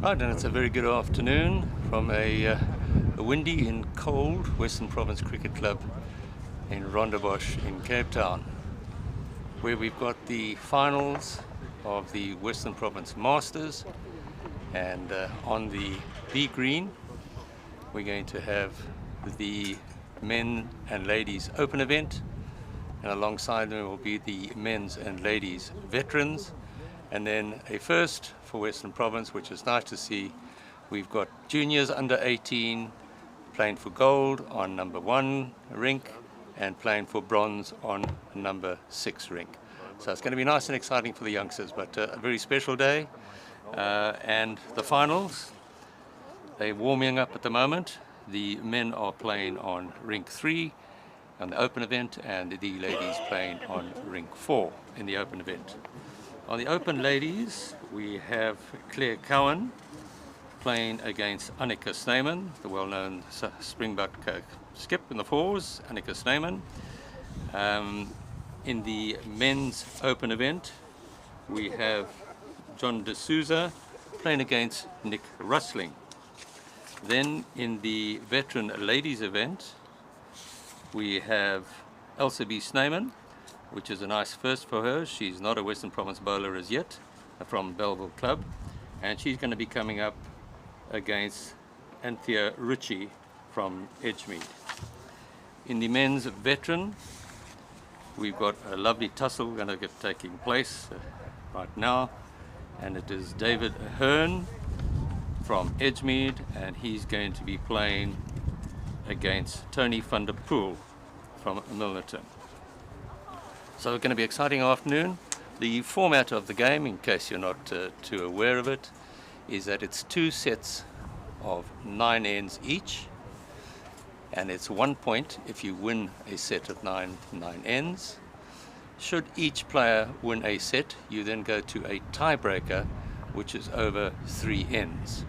Right, and it's a very good afternoon from a windy and cold Western Province Cricket Club in Rondebosch in Cape Town, where we've got the finals of the Western Province Masters, and on the B green we're going to have the men and ladies open event, and alongside them will be the men's and ladies veterans. And then a first for Western Province, which is nice to see. We've got juniors under 18 playing for gold on number 1 rink and playing for bronze on number 6 rink. So it's going to be nice and exciting for the youngsters, but a very special day. And the finals, they're warming up at the moment. The men are playing on rink 3 on the open event, and the ladies playing on rink 4 in the open event. On the open ladies, we have Claire Cowan playing against Annika Snyman, the well-known Springbok skip in the fours, Annika Snyman. In the men's open event, we have John de Sousa playing against Nick Rusling. Then in the veteran ladies event, we have Elsa B. Snyman, which is a nice first for her. She's not a Western Province bowler as yet, from Belleville Club, and she's going to be coming up against Anthea Ritchie from Edgemead. In the men's veteran, we've got a lovely tussle going to get taking place right now, and it is David Hearn from Edgemead, and he's going to be playing against Tony van der Poel from Milnerton. So it's going to be an exciting afternoon. The format of the game, in case you're not too aware of it, is that it's 2 sets of 9 ends each, and it's 1 point if you win a set of 9 ends. Should each player win a set, you then go to a tiebreaker, which is over 3 ends.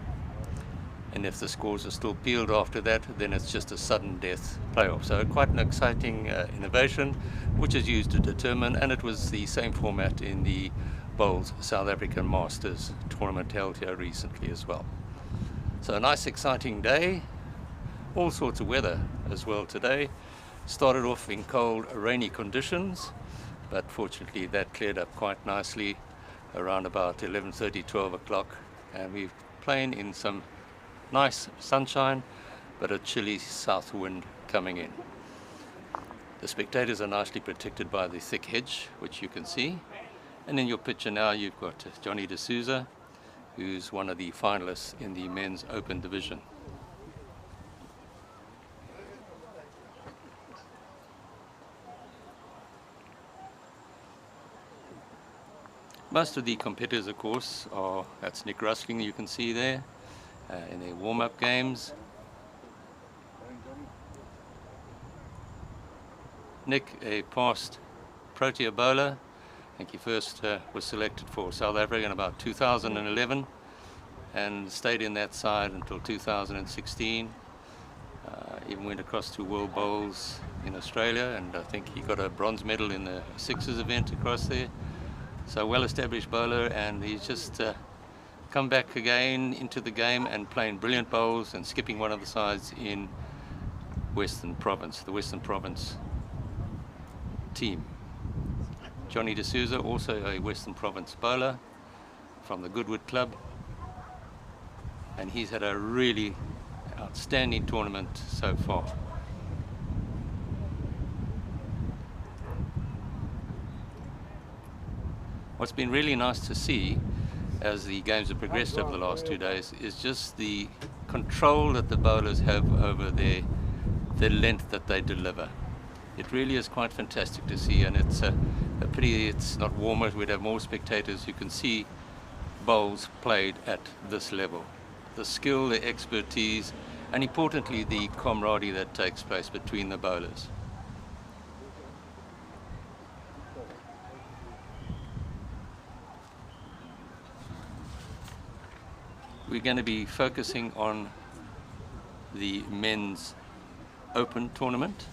And if the scores are still peeled after that, then it's just a sudden death playoff. So quite an exciting innovation, which is used to determine, and it was the same format in the Bowls South African Masters tournament held here recently as well. So a nice exciting day, all sorts of weather as well today. Started off in cold, rainy conditions, but fortunately that cleared up quite nicely around about 11:30, 12 o'clock, and we're playing in some nice sunshine, but a chilly south wind coming in. The spectators are nicely protected by the thick hedge, which you can see. And in your picture now you've got Johnny de Sousa, who's one of the finalists in the men's open division. Most of the competitors, of course, that's Nick Rusling, you can see there, in their warm-up games. Nick, a past Protea bowler. I think he first was selected for South Africa in about 2011 and stayed in that side until 2016. Even went across to World Bowls in Australia, and I think he got a bronze medal in the Sixers event across there. So well-established bowler, and he's just come back again into the game and playing brilliant bowls and skipping one of the sides in Western Province, the Western Province team. Johnny de Sousa, also a Western Province bowler from the Goodwood Club, and he's had a really outstanding tournament so far. What's been really nice to see as the games have progressed over the last 2 days is just the control that the bowlers have over their length that they deliver. It really is quite fantastic to see, and it's a pity it's not warmer. We'd have more spectators. You can see bowls played at this level. The skill, the expertise, and importantly the camaraderie that takes place between the bowlers. We're going to be focusing on the men's open tournament,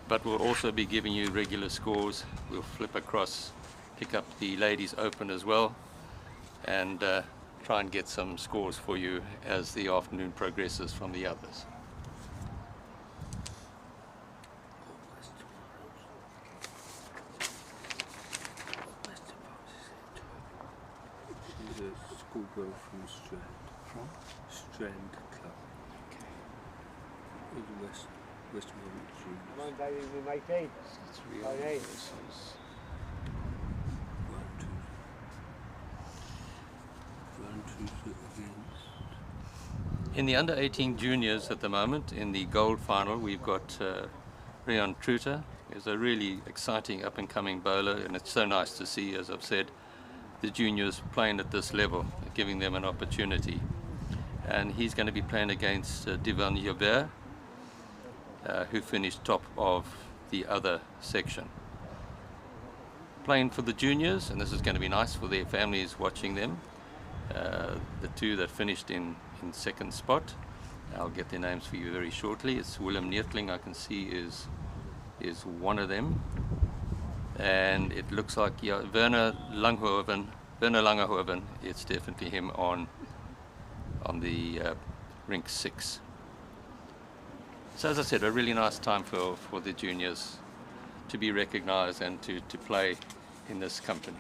but we'll also be giving you regular scores. We'll flip across, pick up the ladies open as well, and try and get some scores for you as the afternoon progresses from the others. She's a schoolgirl from Strand. From? Strand Club. Okay. In Westmoreland Juniors. Come on, baby, we make eight. It's real Oh, hey. versus Run to against. in the under 18 juniors at the moment, in the gold final, we've got Rian Truter. He's a really exciting up and coming bowler, and it's so nice to see, as I've said, the juniors playing at this level, giving them an opportunity. And he's going to be playing against Divan Yabert, who finished top of the other section. Playing for the juniors, and this is going to be nice for their families watching them. The two that finished in second spot, I'll get their names for you very shortly. It's Willem Neertling, I can see is one of them, and it looks like, yeah, Werner Langehoven, it's definitely him on the rink 6. So as I said, a really nice time for the juniors to be recognized and to play in this company.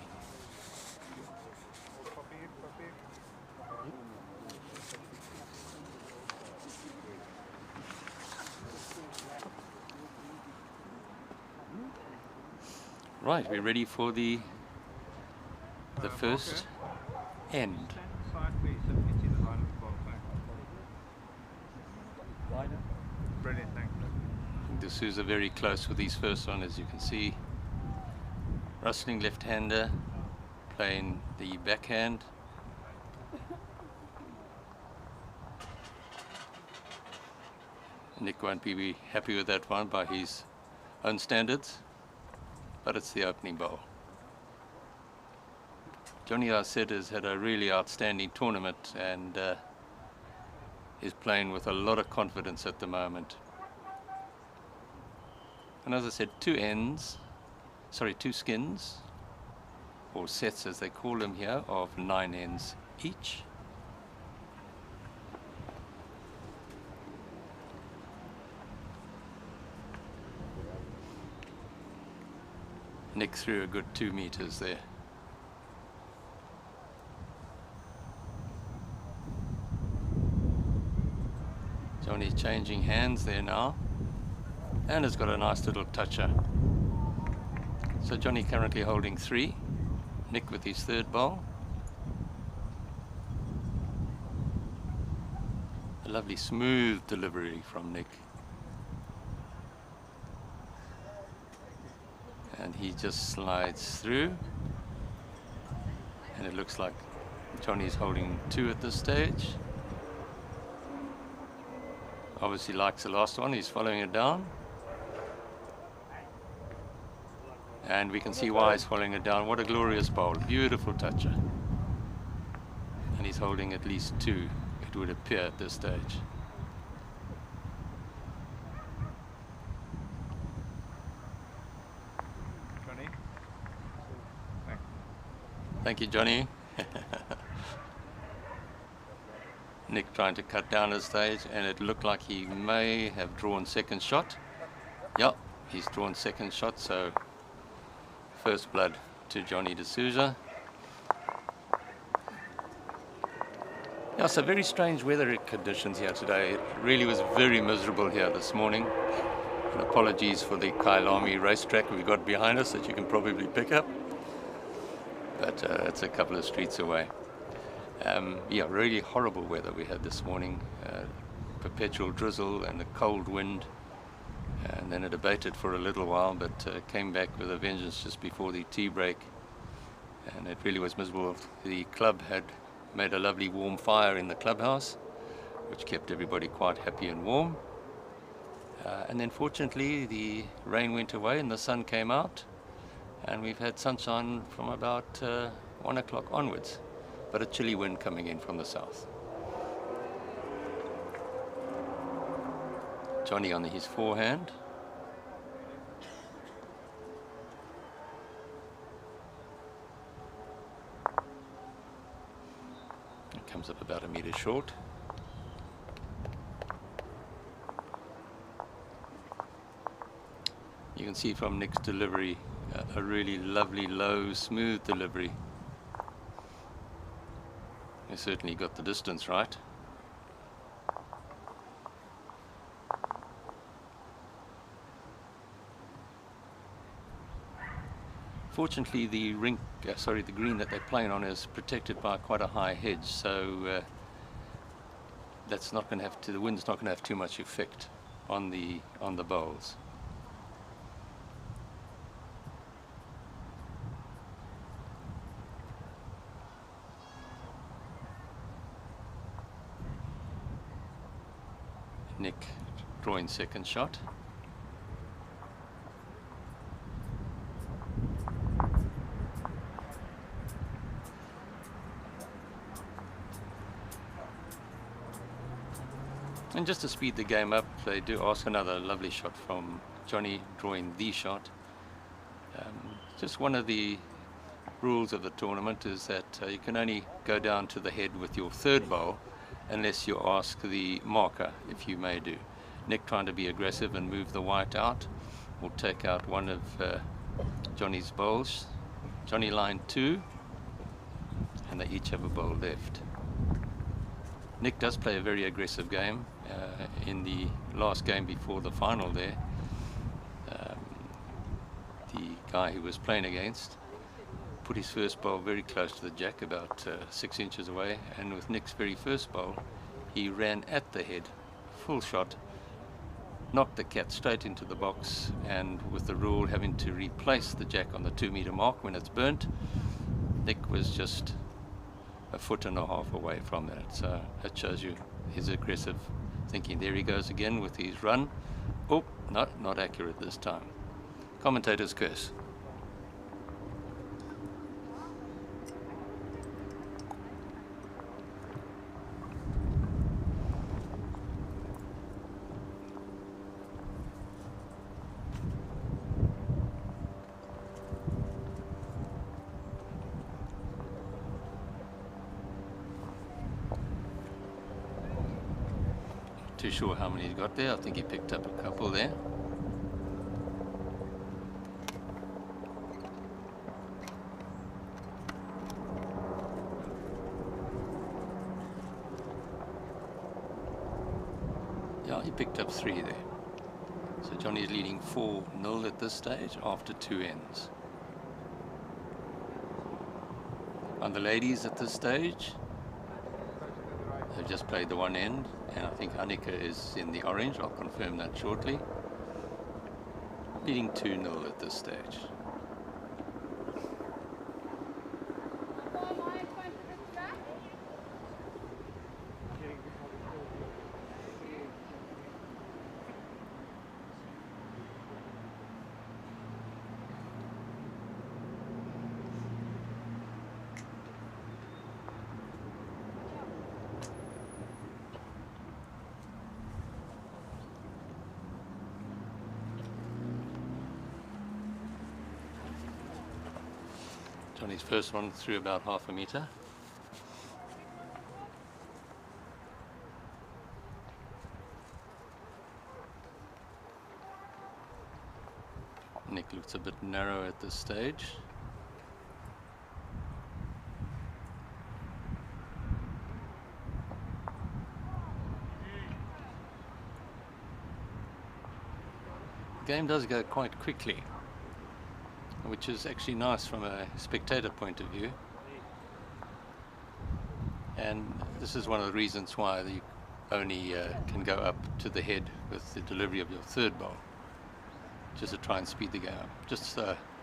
Right, we're ready for the first end. Brilliant, thanks. De Sousa very close with his first one, as you can see. Rusling left-hander playing the backhand. Nick won't be happy with that one by his own standards, but it's the opening bowl. Johnny, I said, has had a really outstanding tournament and is playing with a lot of confidence at the moment. And as I said, two skins, or sets as they call them here, of 9 ends each. Nick threw a good 2 meters there. Johnny's changing hands there now, and has got a nice little toucher. So Johnny currently holding 3, Nick with his third bowl. A lovely smooth delivery from Nick. And he just slides through, and it looks like Johnny's holding 2 at this stage. Obviously likes the last one, he's following it down. And we can see why he's following it down. What a glorious bowl, beautiful toucher. And he's holding at least 2, it would appear at this stage. Johnny? Thanks. Thank you, Johnny. Nick trying to cut down the stage, and it looked like he may have drawn second shot. Yep, he's drawn second shot, so first blood to Johnny De Sousa. Yeah, so very strange weather conditions here today. It really was very miserable here this morning. And apologies for the Kailami racetrack we got behind us that you can probably pick up. But it's a couple of streets away. Yeah, really horrible weather we had this morning. Perpetual drizzle and a cold wind. And then it abated for a little while, but came back with a vengeance just before the tea break. And it really was miserable. The club had made a lovely warm fire in the clubhouse, which kept everybody quite happy and warm. And then fortunately the rain went away and the sun came out, and we've had sunshine from about 1 o'clock onwards, but a chilly wind coming in from the south. Johnny on his forehand. Comes up about a metre short. You can see from Nick's delivery, a really lovely, low, smooth delivery. He certainly got the distance right. Fortunately, the the green that they're playing on is protected by quite a high hedge, so that's not going to have the wind's not going to have too much effect on the bowls. Nick drawing second shot. And just to speed the game up, they do ask another lovely shot from Johnny, drawing the shot. Just one of the rules of the tournament is that you can only go down to the head with your third bowl unless you ask the marker if you may do. Nick, trying to be aggressive and move the white out, will take out one of Johnny's bowls. Johnny line 2, and they each have a bowl left. Nick does play a very aggressive game. In the last game before the final there, the guy he was playing against put his first bowl very close to the jack, about 6 inches away, and with Nick's very first bowl, he ran at the head, full shot, knocked the cat straight into the box, and with the rule having to replace the jack on the 2-meter mark when it's burnt, Nick was just a foot and a half away from that. So that shows you his aggressive thinking. There he goes again with his run. Oh, no, not accurate this time. Commentator's curse. Too sure how many he got there. I think he picked up a couple there. Yeah, he picked up 3 there. So Johnny's leading 4-0 at this stage after 2 ends. On the ladies at this stage, they've just played the 1 end, and I think Annika is in the orange. I'll confirm that shortly. Leading 2-0 at this stage. Johnny's first one through about half a meter. Nick looks a bit narrow at this stage. The game does go quite quickly, which is actually nice from a spectator point of view. And this is one of the reasons why you only can go up to the head with the delivery of your third bowl, just to try and speed the game up. Just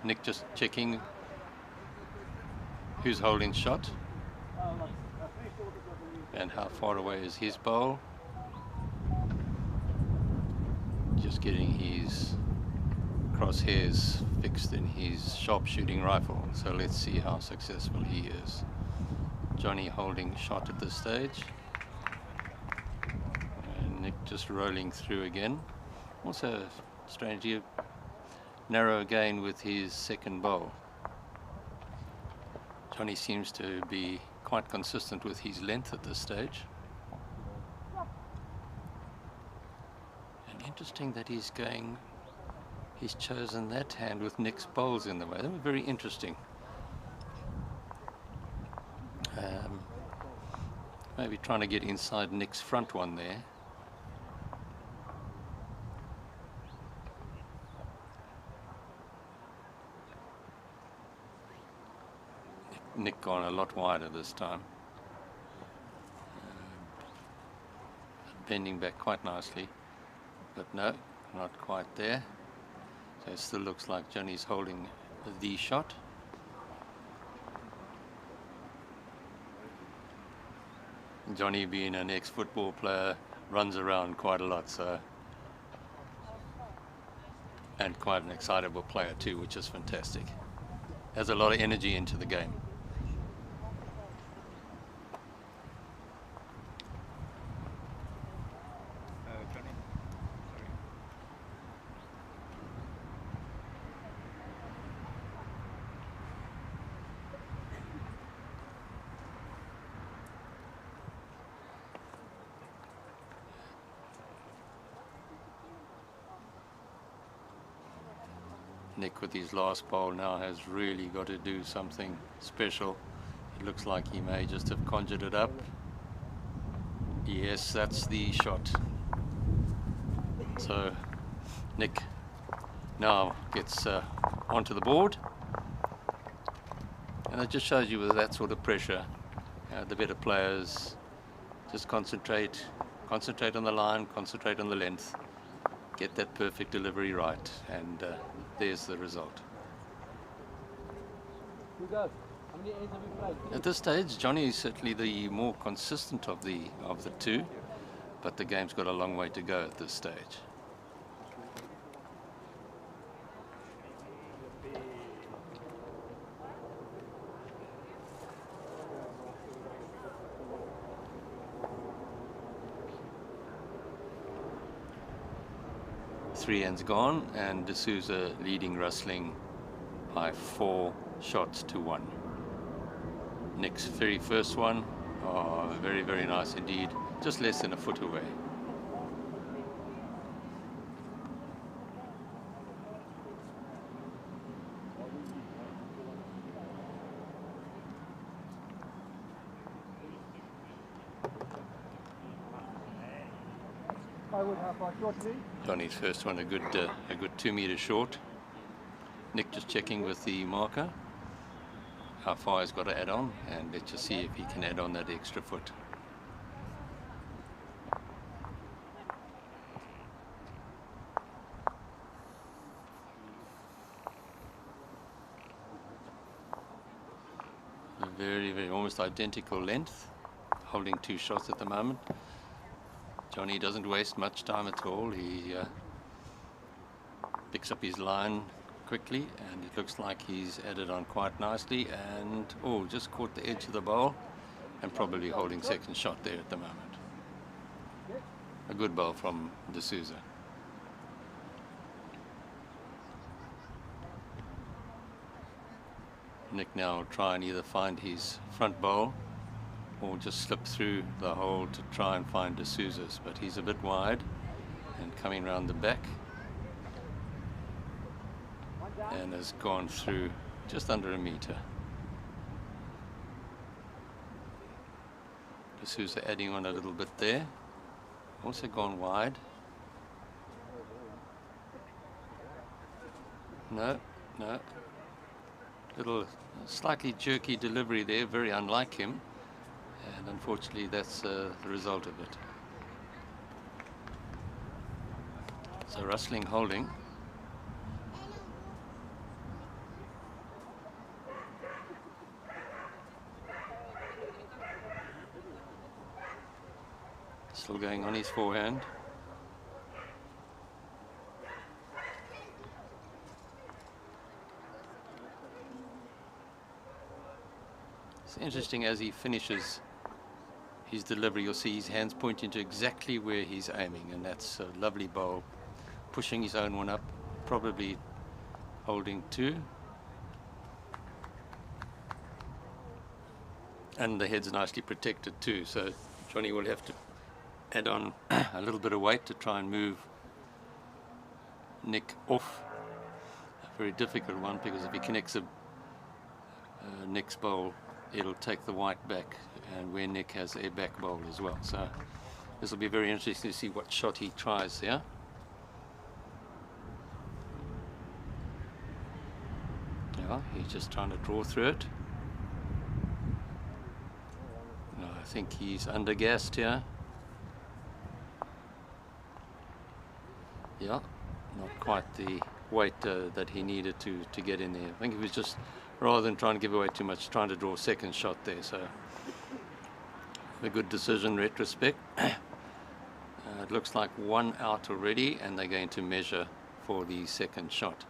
Nick just checking who's holding shot and how far away is his bowl. Just getting his crosshairs fixed in his sharpshooting rifle. So let's see how successful he is. Johnny holding shot at this stage. And Nick just rolling through again. Also, strangely, narrow again with his second bowl. Johnny seems to be quite consistent with his length at this stage. And interesting that he's chosen that hand with Nick's bowls in the way. That was very interesting. Maybe trying to get inside Nick's front one there. Nick gone a lot wider this time. Bending back quite nicely, but no, not quite there. So it still looks like Johnny's holding the shot. Johnny, being an ex-football player, runs around quite a lot, so, and quite an excitable player too, which is fantastic. Has a lot of energy into the game. Johnny, sorry. Nick with his last bowl now has really got to do something special. It looks like he may just have conjured it up. Yes, that's the shot. So Nick now gets onto the board, and it just shows you with that sort of pressure, the better players just concentrate on the line, concentrate on the length, get that perfect delivery right, and there's the result. At this stage, Johnny is certainly the more consistent of the two, but the game's got a long way to go at this stage. Three ends gone, and Sousa leading Rusling by 4 shots to 1. Nick's very first one, oh, very, very nice indeed, just less than a foot away. Johnny's first one a good 2 meters short. Nick just checking with the marker how far he's got to add on, and let's just see if he can add on that extra foot. Very, very almost identical length, holding 2 shots at the moment. Johnny doesn't waste much time at all. He picks up his line quickly, and it looks like he's added on quite nicely, and oh, just caught the edge of the bowl and probably holding second shot there at the moment. A good bowl from Sousa. Nick now will try and either find his front bowl or just slip through the hole to try and find Sousa's, but he's a bit wide and coming round the back, and has gone through just under a meter. Sousa adding on a little bit there, also gone wide. No, little slightly jerky delivery there, very unlike him, and unfortunately that's the result of it. So Rusling holding. Still going on his forehand. It's interesting, as he finishes his delivery, you'll see his hands pointing to exactly where he's aiming, and that's a lovely bowl. Pushing his own one up, probably holding 2. and the head's nicely protected too, so Johnny will have to add on a little bit of weight to try and move Nick off. A very difficult one, because if he connects Nick's bowl, it'll take the white back, and where Nick has a back bowl as well. So this will be very interesting to see what shot he tries there. Yeah, he's just trying to draw through it. No, I think he's undergassed here. Yeah, not quite the weight that he needed to get in there. I think he was just, rather than trying to give away too much, trying to draw a second shot there. So a good decision in retrospect. It looks like one out already, and they're going to measure for the second shot.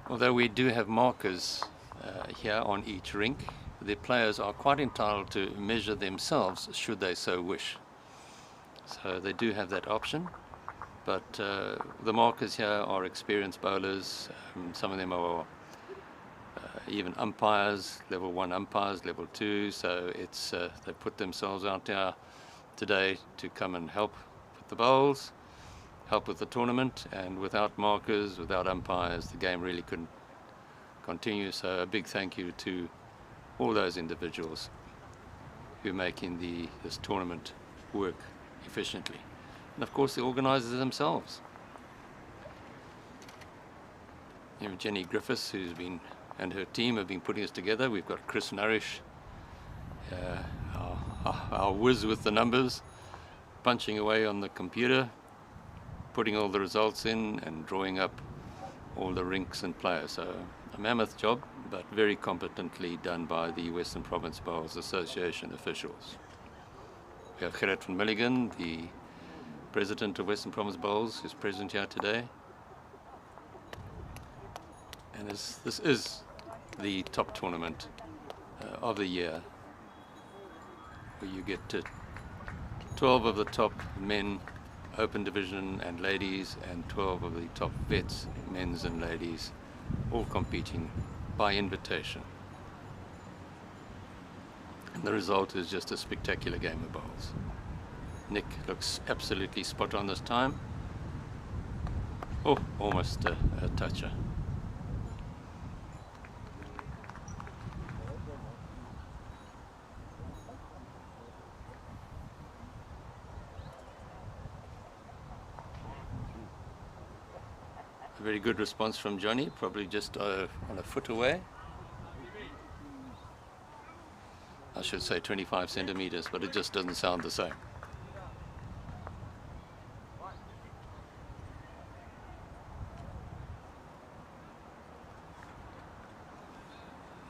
Although we do have markers here on each rink, the players are quite entitled to measure themselves should they so wish. So they do have that option, but the markers here are experienced bowlers. Some of them are even umpires, level 1 umpires, level 2, so it's they put themselves out there today to come and help with the bowls, help with the tournament, and without markers, without umpires, the game really couldn't continue. So a big thank you to all those individuals who are making this tournament work efficiently, and of course the organisers themselves. You know, Jenny Griffiths, and her team have been putting us together. We've got Chris Nourish, our whiz with the numbers, punching away on the computer, putting all the results in and drawing up all the rinks and players. So a mammoth job, but very competently done by the Western Province Bowls Association officials. We have Gerrit van Milligan, the president of Western Province Bowls, who's present here today. And this is the top tournament of the year, where you get 12 of the top men open division and ladies, and 12 of the top vets, men's and ladies, all competing by invitation. And the result is just a spectacular game of bowls. Nick looks absolutely spot on this time. Oh, almost a toucher. A very good response from Johnny, probably just on a foot away. I should say 25 centimeters, but it just doesn't sound the same.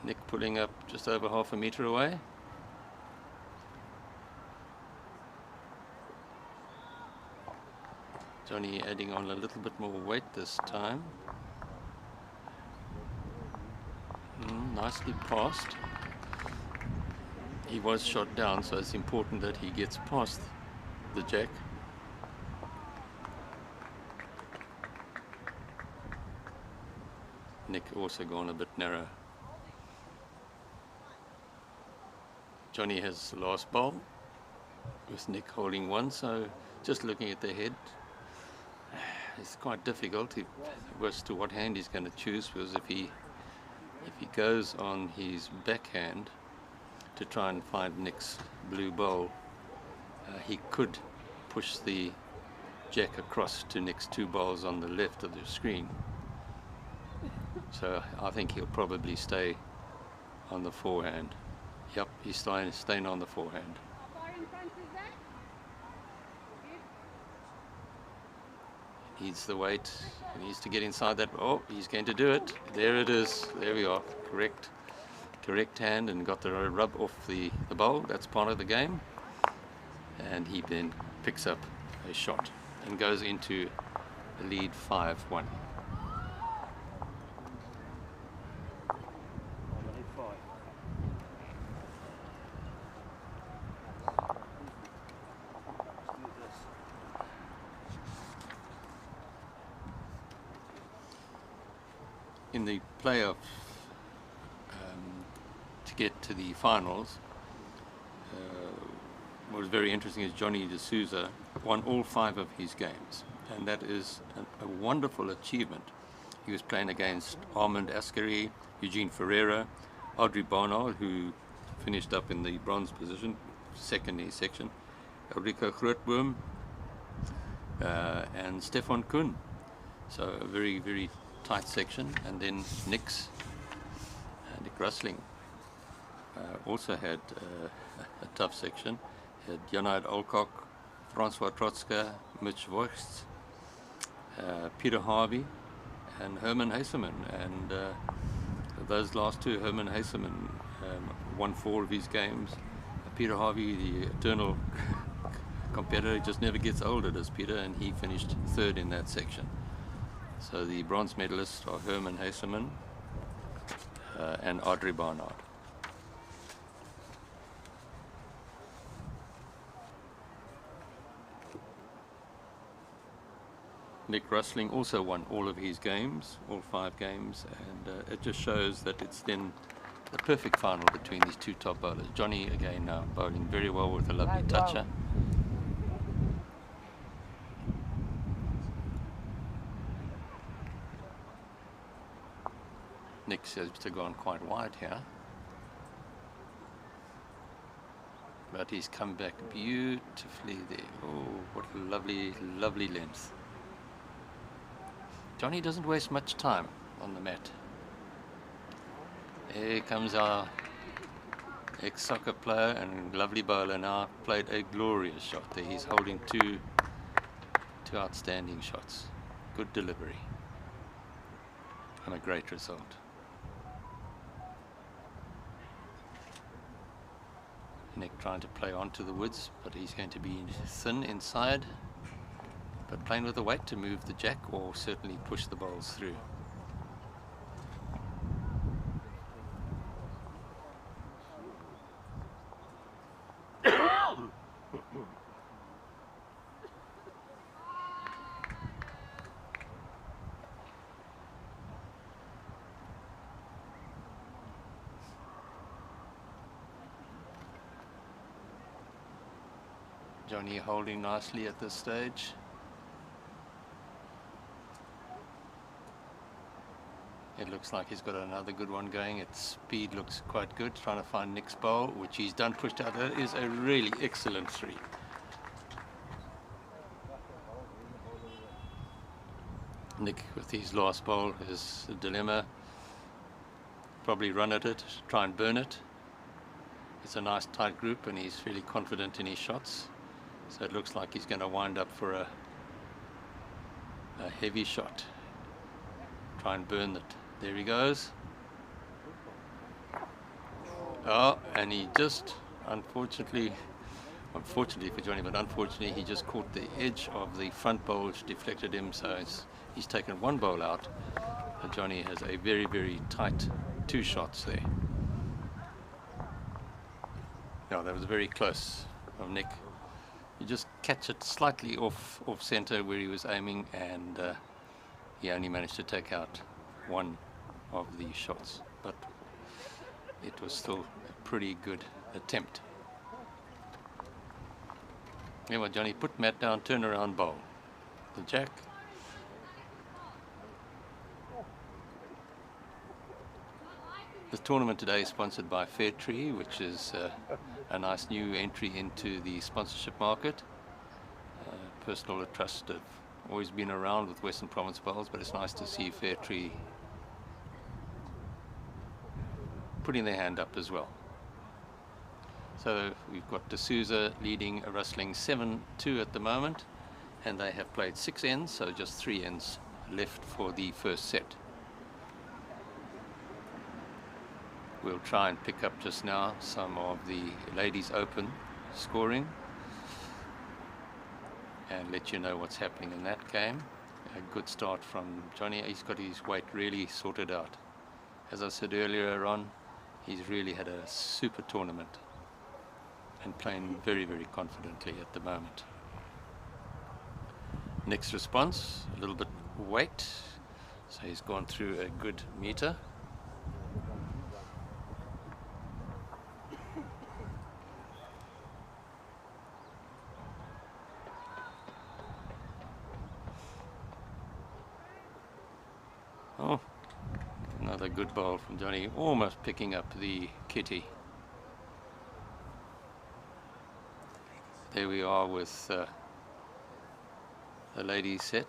Nick pulling up just over half a meter away. Johnny adding on a little bit more weight this time. Nicely passed. He was shot down, so it's important that he gets past the jack. Nick also gone a bit narrow. Johnny has the last bowl, with Nick holding one, so just looking at the head, it's quite difficult as to what hand he's going to choose, because if he goes on his backhand to try and find Nick's blue bowl, he could push the jack across to Nick's two bowls on the left of the screen. So I think he'll probably stay on the forehand. Yep, he's staying on the forehand. How far in front is that? Needs the weight, he needs to get inside that. Oh, he's going to do it. There it is. There we are. Correct hand, and got the rub off the bowl. That's part of the game. And he then picks up a shot and goes into the lead 5-1. In the playoff to the finals. What was very interesting is Johnny D'Souza won all 5 of his games, and that is a wonderful achievement. He was playing against Armand Ascari, Eugene Ferreira, Audrey Barnard, who finished up in the bronze position, second in his section, Ulrika Grootboom, and Stefan Kuhn. So a very, very tight section. And then Nick Rusling also had a tough section. He had Jan-Uit Alcock, Francois Trotska, Mitch Voigt, Peter Harvey, and Herman Heiseman. And those last two, Herman Heiseman won 4 of his games. Peter Harvey, the eternal competitor, just never gets older, does Peter, and he finished 3rd in that section. So the bronze medalists are Herman Heiseman and Audrey Barnard. Nick Rusling also won all of his games, all 5 games, and it just shows that it's then the perfect final between these 2 top bowlers. Johnny again now bowling very well with a lovely toucher. Nick seems to have gone quite wide here, but he's come back beautifully there. Oh, what a lovely, lovely length. Johnny doesn't waste much time on the mat. Here comes our ex-soccer player and lovely bowler now, played a glorious shot there. He's holding two outstanding shots. Good delivery and a great result. Nick trying to play onto the woods, but he's going to be thin inside, but playing with the weight to move the jack or certainly push the bowls through. Johnny holding nicely at this stage. It looks like he's got another good one going. Its speed looks quite good. Trying to find Nick's bowl, which he's done, pushed out. That is a really excellent 3. Nick with his last bowl is a dilemma. Probably run at it, try and burn it. It's a nice tight group and he's really confident in his shots. So it looks like he's going to wind up for a heavy shot. Try and burn it. There he goes. Oh, and he just, unfortunately for Johnny, but unfortunately he just caught the edge of the front bowl, which deflected him, so he's taken 1 bowl out. But Johnny has a very, very tight 2 shots there. No, that was very close from Nick. You just catch it slightly off center where he was aiming, and he only managed to take out 1 of the shots, but it was still a pretty good attempt. Anyway, Johnny, put Matt down, turn around, bowl the jack. This tournament today is sponsored by Fairtree, which is a nice new entry into the sponsorship market. Personal trust have always been around with Western Province Bowls, but it's nice to see Fairtree putting their hand up as well. So we've got D'Souza leading Rusling 7-2 at the moment, and they have played 6 ends, so just 3 ends left for the first set. We'll try and pick up just now some of the Ladies Open scoring and let you know what's happening in that game. A good start from Johnny. He's got his weight really sorted out. As I said earlier on, he's really had a super tournament and playing very, very confidently at the moment. Next response, a little bit weight, so he's gone through a good meter. Another good bowl from Johnny, almost picking up the kitty. There we are with the ladies set.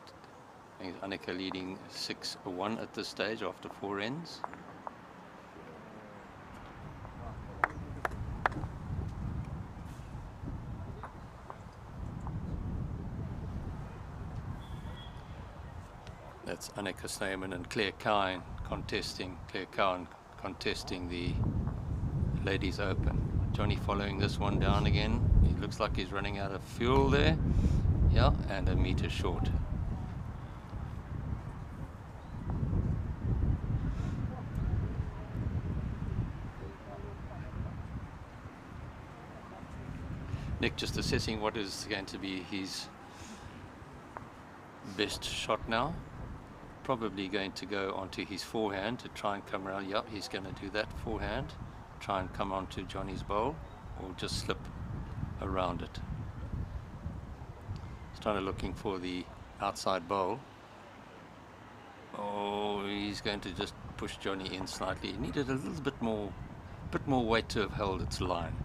I think Annika leading 6-1 at this stage after 4 ends. That's Annika Snyman and Claire Cowan contesting the Ladies Open. Johnny following this one down again. He looks like he's running out of fuel there. Yeah, and a meter short. Nick just assessing what is going to be his best shot now. Probably going to go onto his forehand to try and come around. Yep, he's going to do that forehand. Try and come onto Johnny's bowl, or just slip around it. He's trying to looking for the outside bowl. Oh, he's going to just push Johnny in slightly. He needed a little bit more weight to have held its line.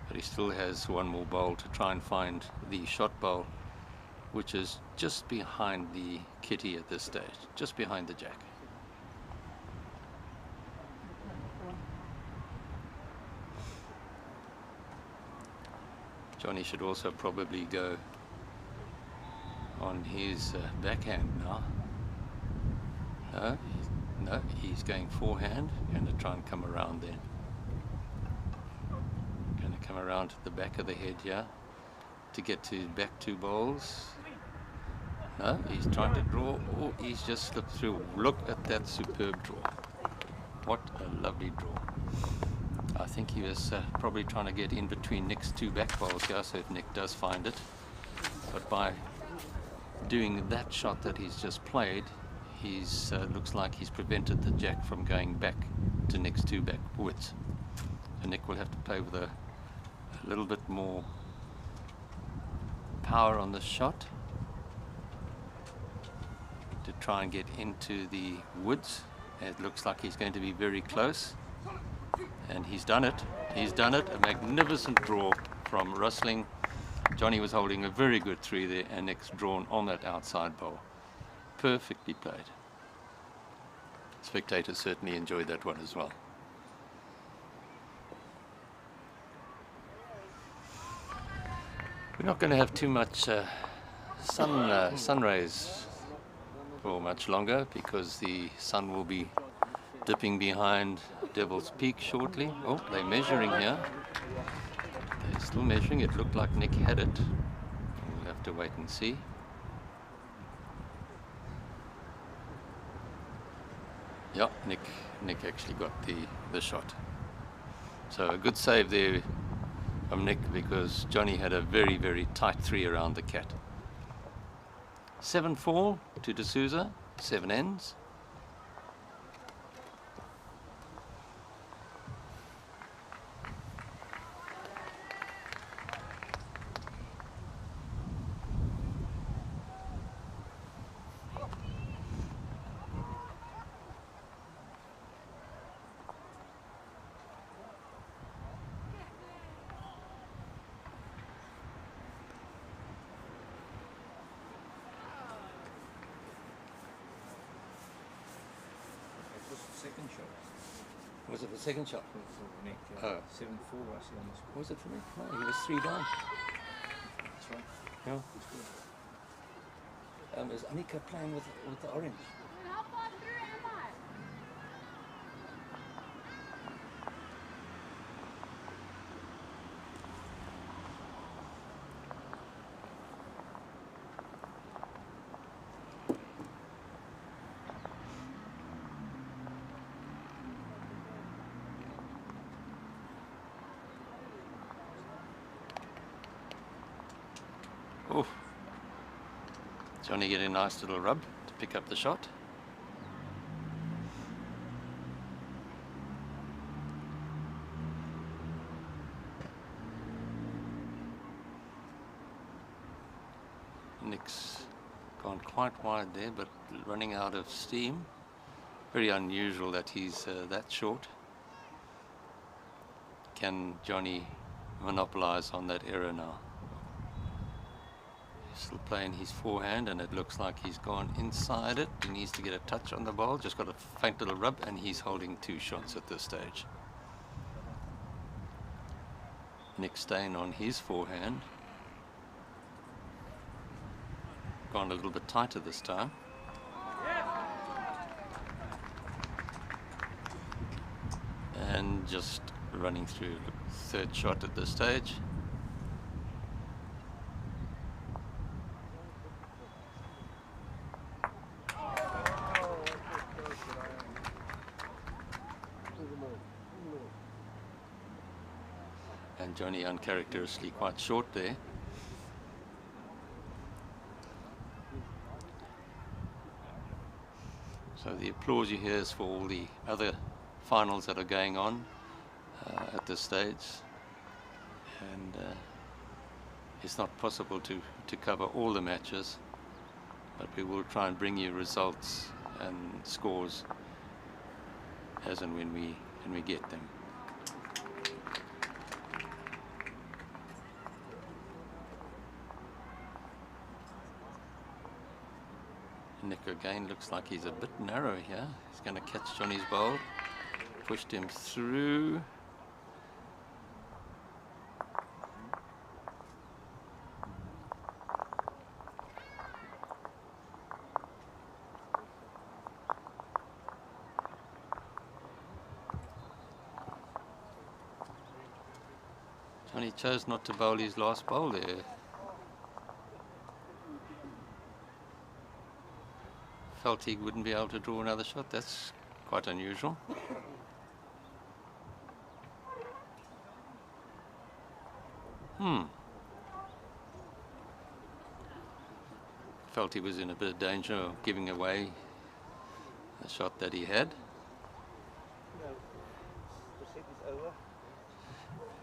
But he still has one more bowl to try and find the shot bowl, which is just behind the kitty at this stage, just behind the jack. Johnny should also probably go on his backhand now. No, he's going forehand. Going to try and come around there. Going to come around to the back of the head here to get to his back 2 bowls. No, he's trying to draw. Oh, he's just slipped through. Look at that superb draw. What a lovely draw. I think he was probably trying to get in between Nick's 2 back bowls here, so if Nick does find it. But by doing that shot that he's just played, he's looks like he's prevented the jack from going back to Nick's 2 back widths. So Nick will have to play with a little bit more power on the shot to try and get into the woods. It looks like he's going to be very close, and he's done it. He's done it. A magnificent draw from Rusling. Johnny was holding a very good 3 there, and Nick's drawn on that outside bowl. Perfectly played. Spectators certainly enjoyed that one as well. We're not going to have too much sun rays for much longer, because the sun will be dipping behind Devil's Peak shortly. Oh, they're measuring here. They're still measuring. It looked like Nick had it. We'll have to wait and see. Yeah, Nick actually got the shot. So a good save there from Nick, because Johnny had a very, very tight 3 around the cat. 7-4 to Sousa, 7 ends. Second shot. Was it the second shot? For Nick. 7-4 Oh. I see on the score. Was it for Nick? No, he was 3 down. That's right. Yeah. Is Annika playing with the orange? How far through am I? Oh, Johnny getting a nice little rub to pick up the shot. Nick's gone quite wide there, but running out of steam. Very unusual that he's that short. Can Johnny monopolize on that error now? He's still playing his forehand, and it looks like he's gone inside it. He needs to get a touch on the ball, just got a faint little rub, and he's holding 2 shots at this stage. Nick staying on his forehand. Gone a little bit tighter this time. And just running through. 3rd shot at this stage. And Johnny uncharacteristically quite short there. So the applause you hear is for all the other finals that are going on at this stage, and it's not possible to cover all the matches, but we will try and bring you results and scores as and when we get them. Nick again looks like he's a bit narrow here. He's going to catch Johnny's bowl. Pushed him through. Johnny chose not to bowl his last bowl there. Felt he wouldn't be able to draw another shot. That's quite unusual. Felt he was in a bit of danger of giving away the shot that he had.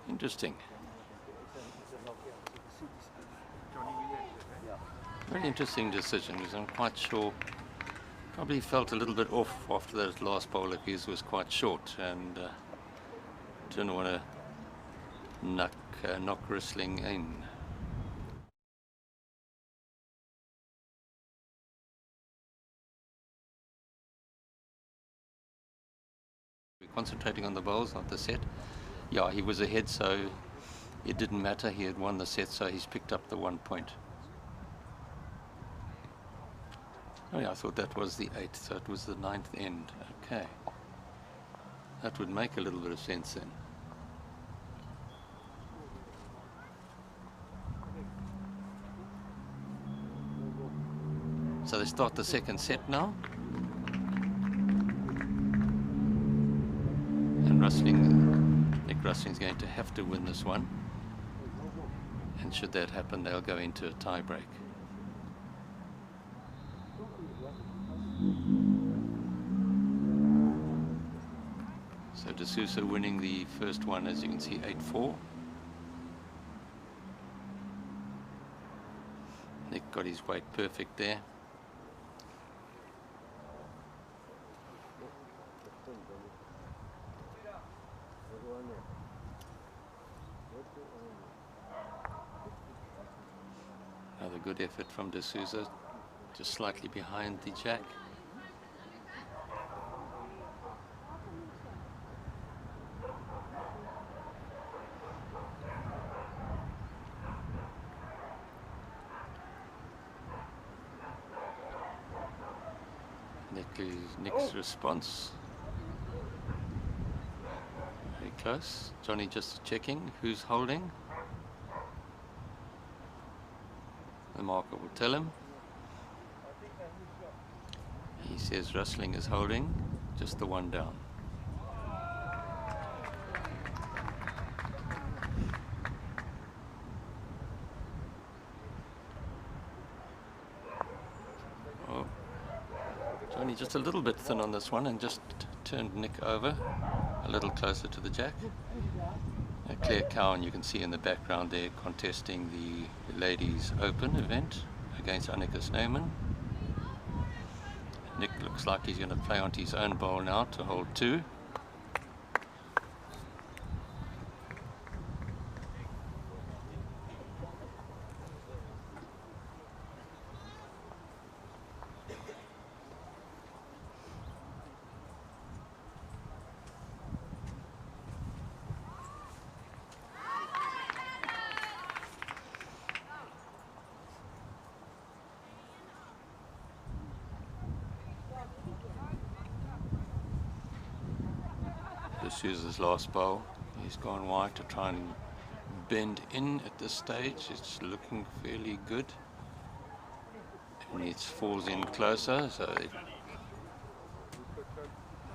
Interesting. Very interesting decision, because I'm quite sure probably felt a little bit off after that last bowl of his was quite short, and didn't want to knock Rusling in. We're concentrating on the bowls, not the set. Yeah, he was ahead, so it didn't matter. He had won the set, so he's picked up the 1 point. Oh yeah, I thought that was the 8th, so it was the 9th end. Okay. That would make a little bit of sense then. So they start the 2nd set now. And Nick Rusling's going to have to win this one. And should that happen, they'll go into a tie break. So Sousa winning the first one, as you can see, 8-4. Nick got his weight perfect there. Another good effort from Sousa, just slightly behind the jack. Nick's response. Very close. Johnny just checking who's holding. The marker will tell him. He says Rusling is holding, just the one down. Johnny just a little bit thin on this one and just turned Nick over a little closer to the jack. Claire Cowan, you can see in the background there, contesting the Ladies Open event against Annika Snowman. Nick looks like he's going to play onto his own bowl now to hold 2. Sousa's last bowl. He's gone wide to try and bend in at this stage. It's looking fairly good. And it falls in closer, so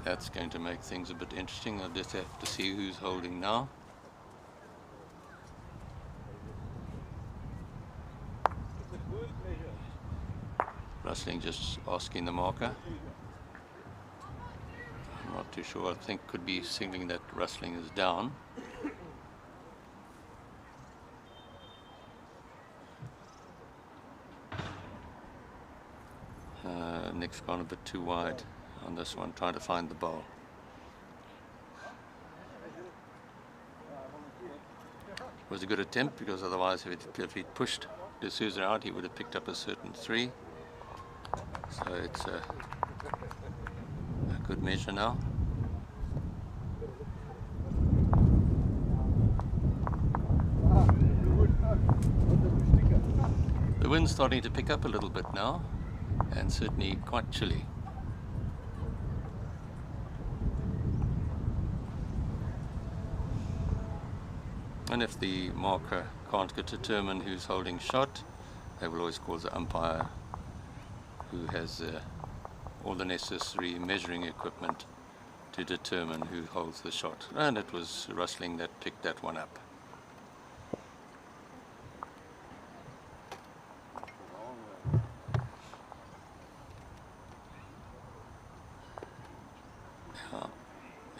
that's going to make things a bit interesting. I'll just have to see who's holding now. Rusling just asking the marker. Not too sure. I think could be signaling that Rusling is down. Nick's gone a bit too wide on this one, trying to find the bowl. It was a good attempt, because otherwise if he'd pushed De Sousa out, he would have picked up a certain 3. So it's a good measure now. The wind's starting to pick up a little bit now, and certainly quite chilly. And if the marker can't determine who's holding shot, they will always call the umpire, who has all the necessary measuring equipment to determine who holds the shot. And it was Rusling that picked that one up.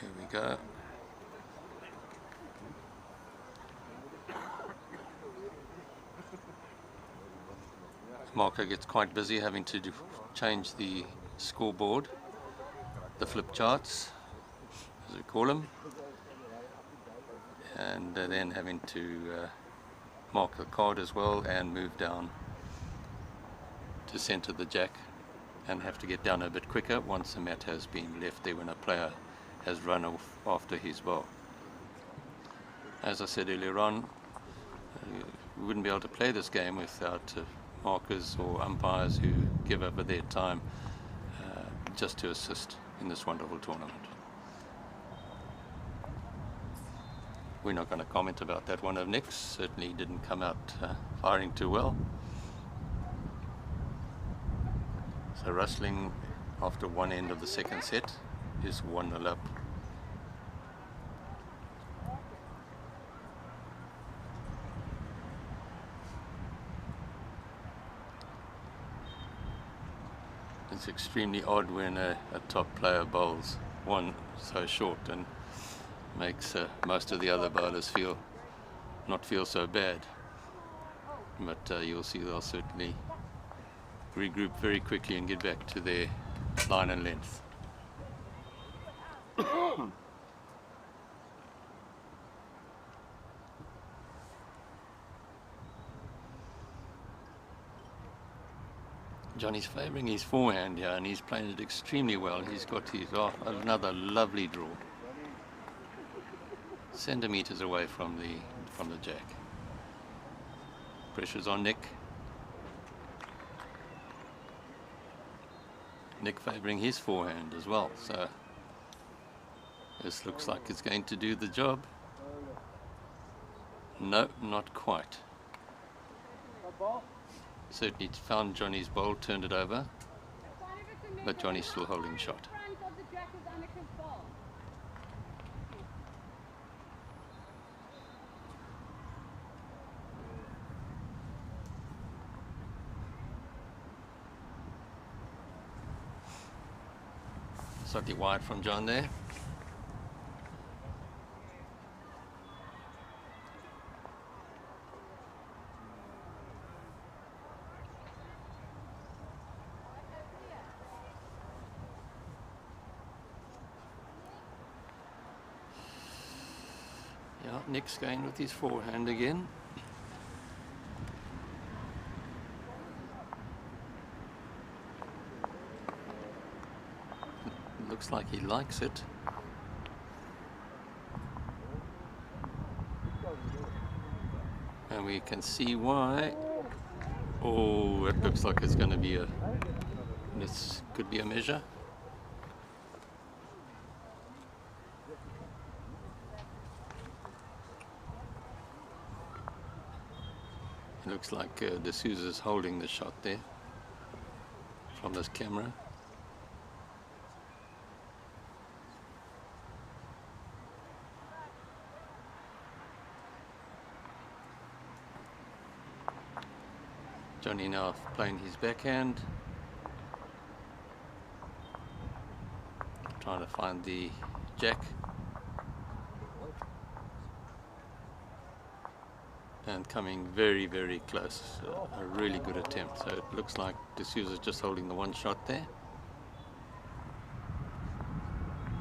Here we go. Marker gets quite busy having to change the scoreboard, the flip charts, as we call them, and then having to mark the card as well and move down to center the jack, and have to get down a bit quicker once the mat has been left there when a player has run off after his ball. As I said earlier on, we wouldn't be able to play this game without markers or umpires who give over their time just to assist in this wonderful tournament. We're not going to comment about that one of Nick's. Certainly didn't come out firing too well. So Rusling, after one end of the second set, is 1-0 up. It's extremely odd when a top player bowls one so short and makes most of the other bowlers not feel so bad. But you'll see they'll certainly regroup very quickly and get back to their line and length. Johnny's favouring his forehand here, and he's playing it extremely well. He's got his another lovely draw, centimetres away from the jack. Pressure's on Nick. Nick favouring his forehand as well, so this looks like it's going to do the job. No, not quite. Certainly found Johnny's bowl, turned it over, but Johnny's still holding shot. Slightly wide from John there. Nick's going with his forehand again. Looks like he likes it. And we can see why. Oh, it looks like it's going to be this could be a measure. It looks like De Sousa's holding the shot there from this camera. Johnny now playing his backhand, trying to find the jack, and coming very, very close. A really good attempt. So it looks like De Sousa's just holding the one shot there.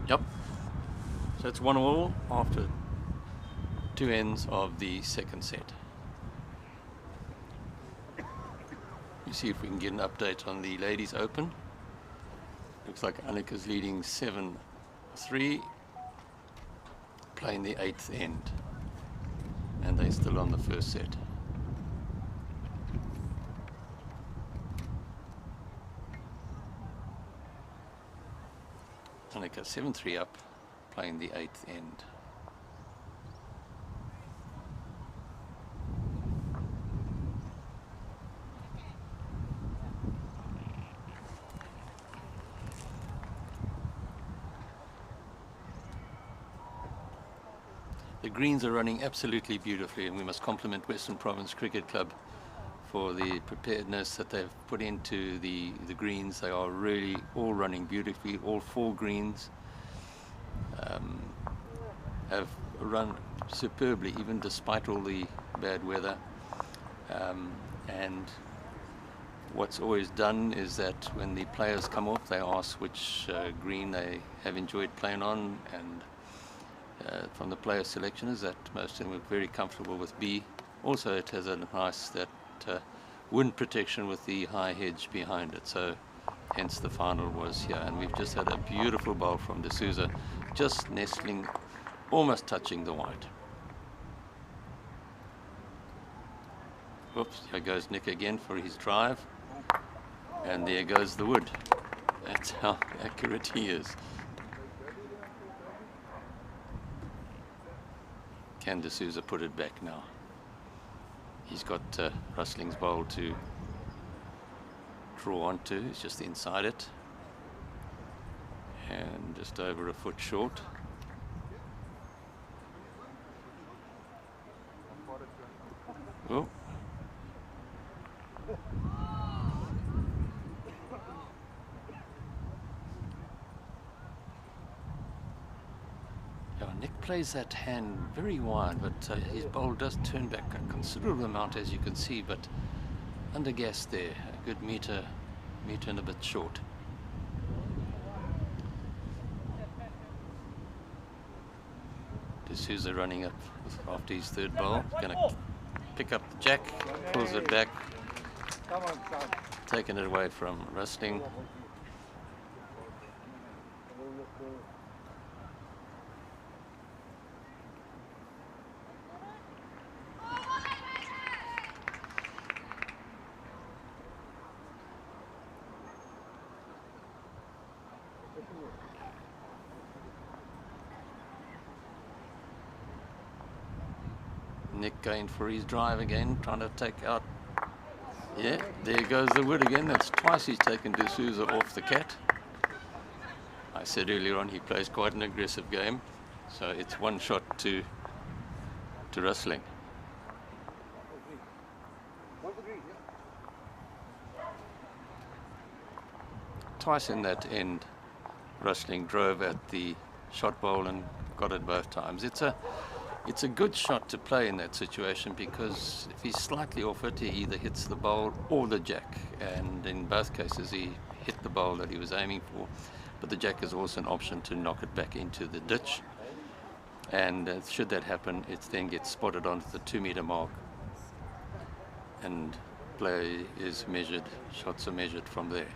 Yep. So it's 1-1 after 2 ends of the second set. See if we can get an update on the Ladies Open. Looks like Annika's leading 7-3, playing the 8th end, and they're still on the first set. Annika 7-3 up, playing the 8th end. The greens are running absolutely beautifully, and we must compliment Western Province Cricket Club for the preparedness that they've put into the greens. They are really all running beautifully. All 4 greens have run superbly, even despite all the bad weather. And what's always done is that when the players come off, they ask which green they have enjoyed playing on, and from the player selection is that most of them were very comfortable with B. Also, it has a nice wind protection with the high hedge behind it, so hence the final was here. And we've just had a beautiful bowl from De Sousa, just nestling, almost touching the white. Whoops, here goes Nick again for his drive, and there goes the wood. That's how accurate he is. Can De Sousa put it back now? He's got Rusling's bowl to draw onto. It's just inside it, and just over a foot short. Oh. Nick plays that hand very wide, but his bowl does turn back a considerable amount, as you can see, but under gas there, a good meter and a bit short. De Sousa running up after his 3rd bowl, going to pick up the jack, pulls it back, taking it away from Rusling. Nick going for his drive again, trying to take out. Yeah, there goes the wood again. That's twice he's taken De Sousa off the cat. I said earlier on he plays quite an aggressive game, so it's 1 shot to Rusling. Twice in that end, Rusling drove at the shot bowl and got it both times. It's a good shot to play in that situation, because if he's slightly off it, he either hits the bowl or the jack, and in both cases he hit the bowl that he was aiming for. But the jack is also an option to knock it back into the ditch. And should that happen, it then gets spotted onto the 2-meter mark, and play is measured, shots are measured from there.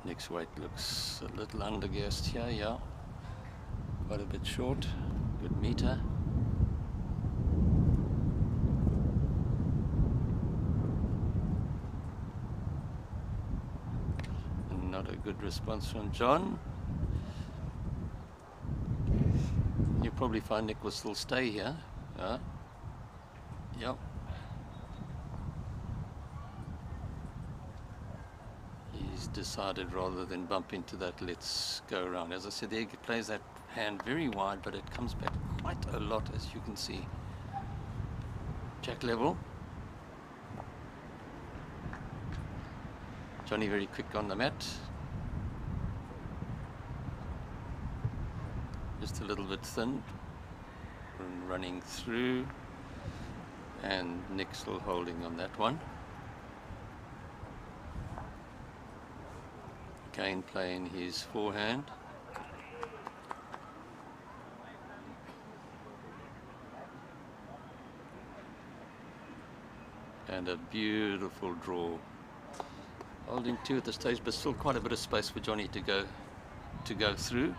Nick's weight looks a little underguessed here, yeah. Quite a bit short, good meter. Not a good response from John. You'll probably find Nick will still stay here. Yep. He's decided rather than bump into that, let's go around. As I said, he plays that hand very wide, but it comes back quite a lot, as you can see. Jack level. Johnny very quick on the mat. Just a little bit thin. Running through. And Nick still holding on that one. Again playing his forehand. And a beautiful draw. Holding 2 at the stage, but still quite a bit of space for Johnny to go through,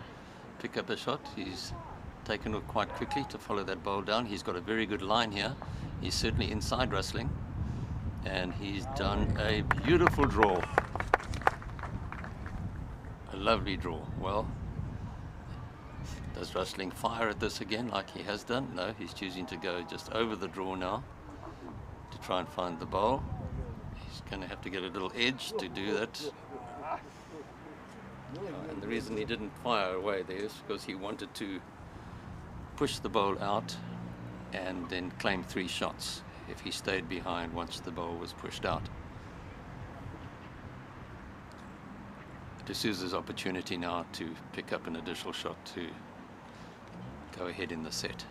pick up a shot. He's taken it quite quickly to follow that bowl down. He's got a very good line here. He's certainly inside Rusling, and he's done a beautiful draw. A lovely draw. Well, does Rusling fire at this again like he has done? No, he's choosing to go just over the draw now to try and find the bowl. He's going to have to get a little edge to do that. And the reason he didn't fire away there is because he wanted to push the bowl out and then claim 3 shots if he stayed behind once the bowl was pushed out. D'Souza's opportunity now to pick up an additional shot to go ahead in the set.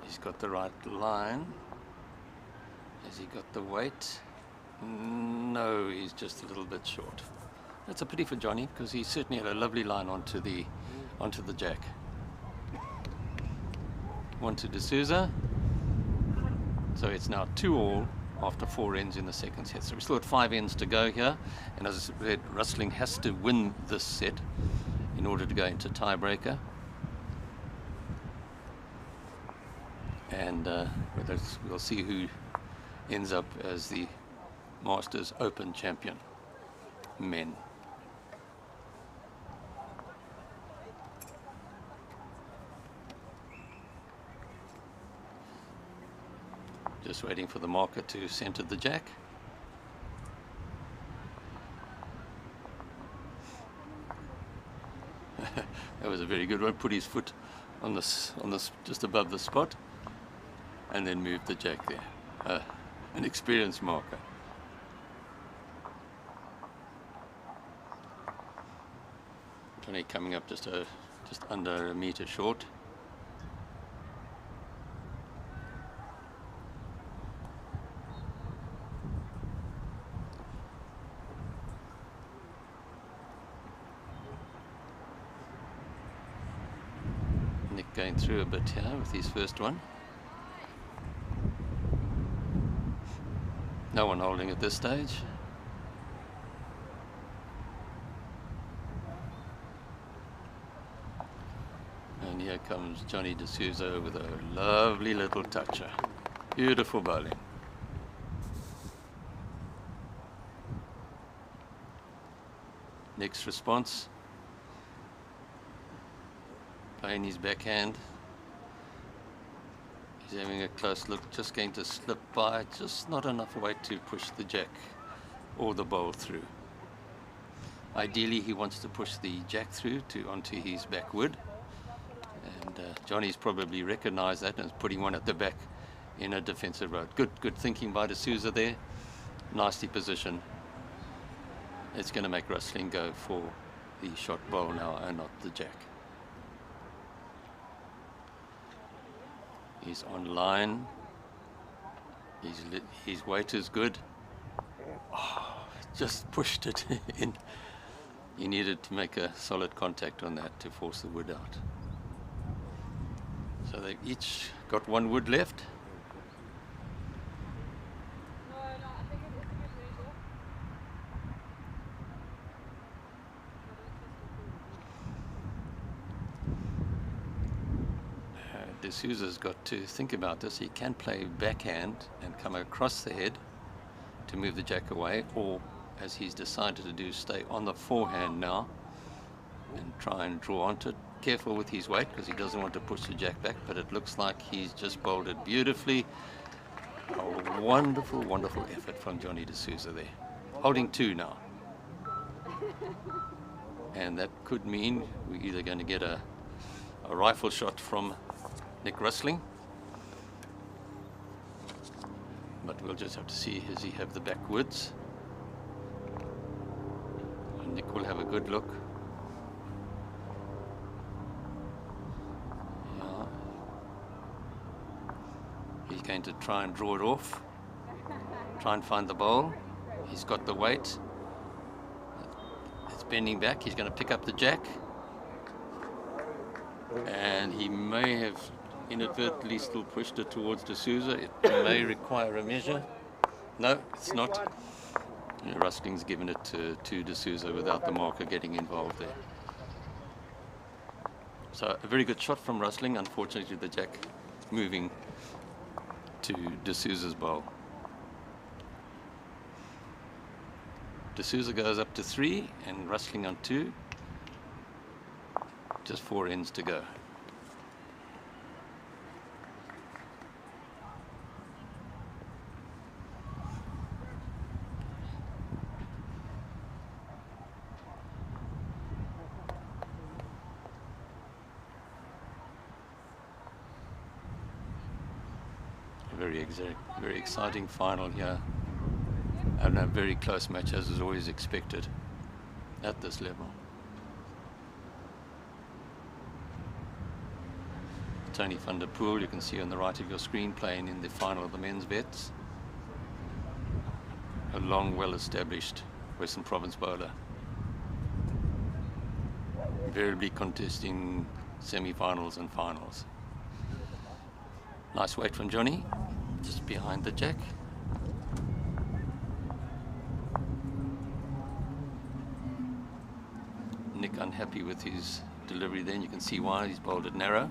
He's got the right line. Has he got the weight? No, he's just a little bit short. That's a pity for Johnny, because he certainly had a lovely line onto the jack. One to D'Souza. So it's now 2-all after 4 ends in the second set. So we still have 5 ends to go here. And as I said, Rusling has to win this set in order to go into tiebreaker. And we'll see who ends up as the Masters Open champion, men. Just waiting for the marker to center the jack. That was a very good one. Put his foot on this just above the spot, and then moved the jack there. An experienced marker. Johnny coming up just under a meter short. Nick going through a bit here with his first one. No one holding at this stage. And here comes Johnny D'Souza with a lovely little toucher. Beautiful bowling. Next response. Playing his backhand. He's having a close look, just going to slip by, just not enough weight to push the jack or the bowl through. Ideally he wants to push the jack through onto his back wood, and Johnny's probably recognized that and is putting one at the back in a defensive road. Good thinking by Sousa there, nicely positioned. It's going to make Rusling go for the shot bowl now and not the jack. He's on line. His weight is good. Oh, just pushed it in. He needed to make a solid contact on that to force the wood out. So they've each got one wood left. Sousa's got to think about this. He can play backhand and come across the head to move the jack away, or as he's decided to do, stay on the forehand now and try and draw onto it. Careful with his weight because he doesn't want to push the jack back, but it looks like he's just bowled it beautifully. A wonderful, wonderful effort from Johnny Sousa there. Holding 2 now. And that could mean we're either going to get a rifle shot from Nick Rusling, but we'll just have to see, does he have the backwoods? And Nick will have a good look. Yeah. He's going to try and draw it off, try and find the bowl. He's got the weight. It's bending back. He's going to pick up the jack, and he may have inadvertently still pushed it towards Sousa. It may require a measure. No, it's not. Rusling's given it to Sousa without the marker getting involved there. So a very good shot from Rusling. Unfortunately, the jack moving to Sousa's bowl. Sousa goes up to 3 and Rusling on 2. Just 4 ends to go. Very exciting final here, and a very close match as is always expected at this level. Tony van der Poel, you can see on the right of your screen, playing in the final of the men's vets. A long, well-established Western Province bowler, invariably contesting semi-finals and finals. Nice weight from Johnny, just behind the jack. Nick unhappy with his delivery then, you can see why, he's bowled it narrow.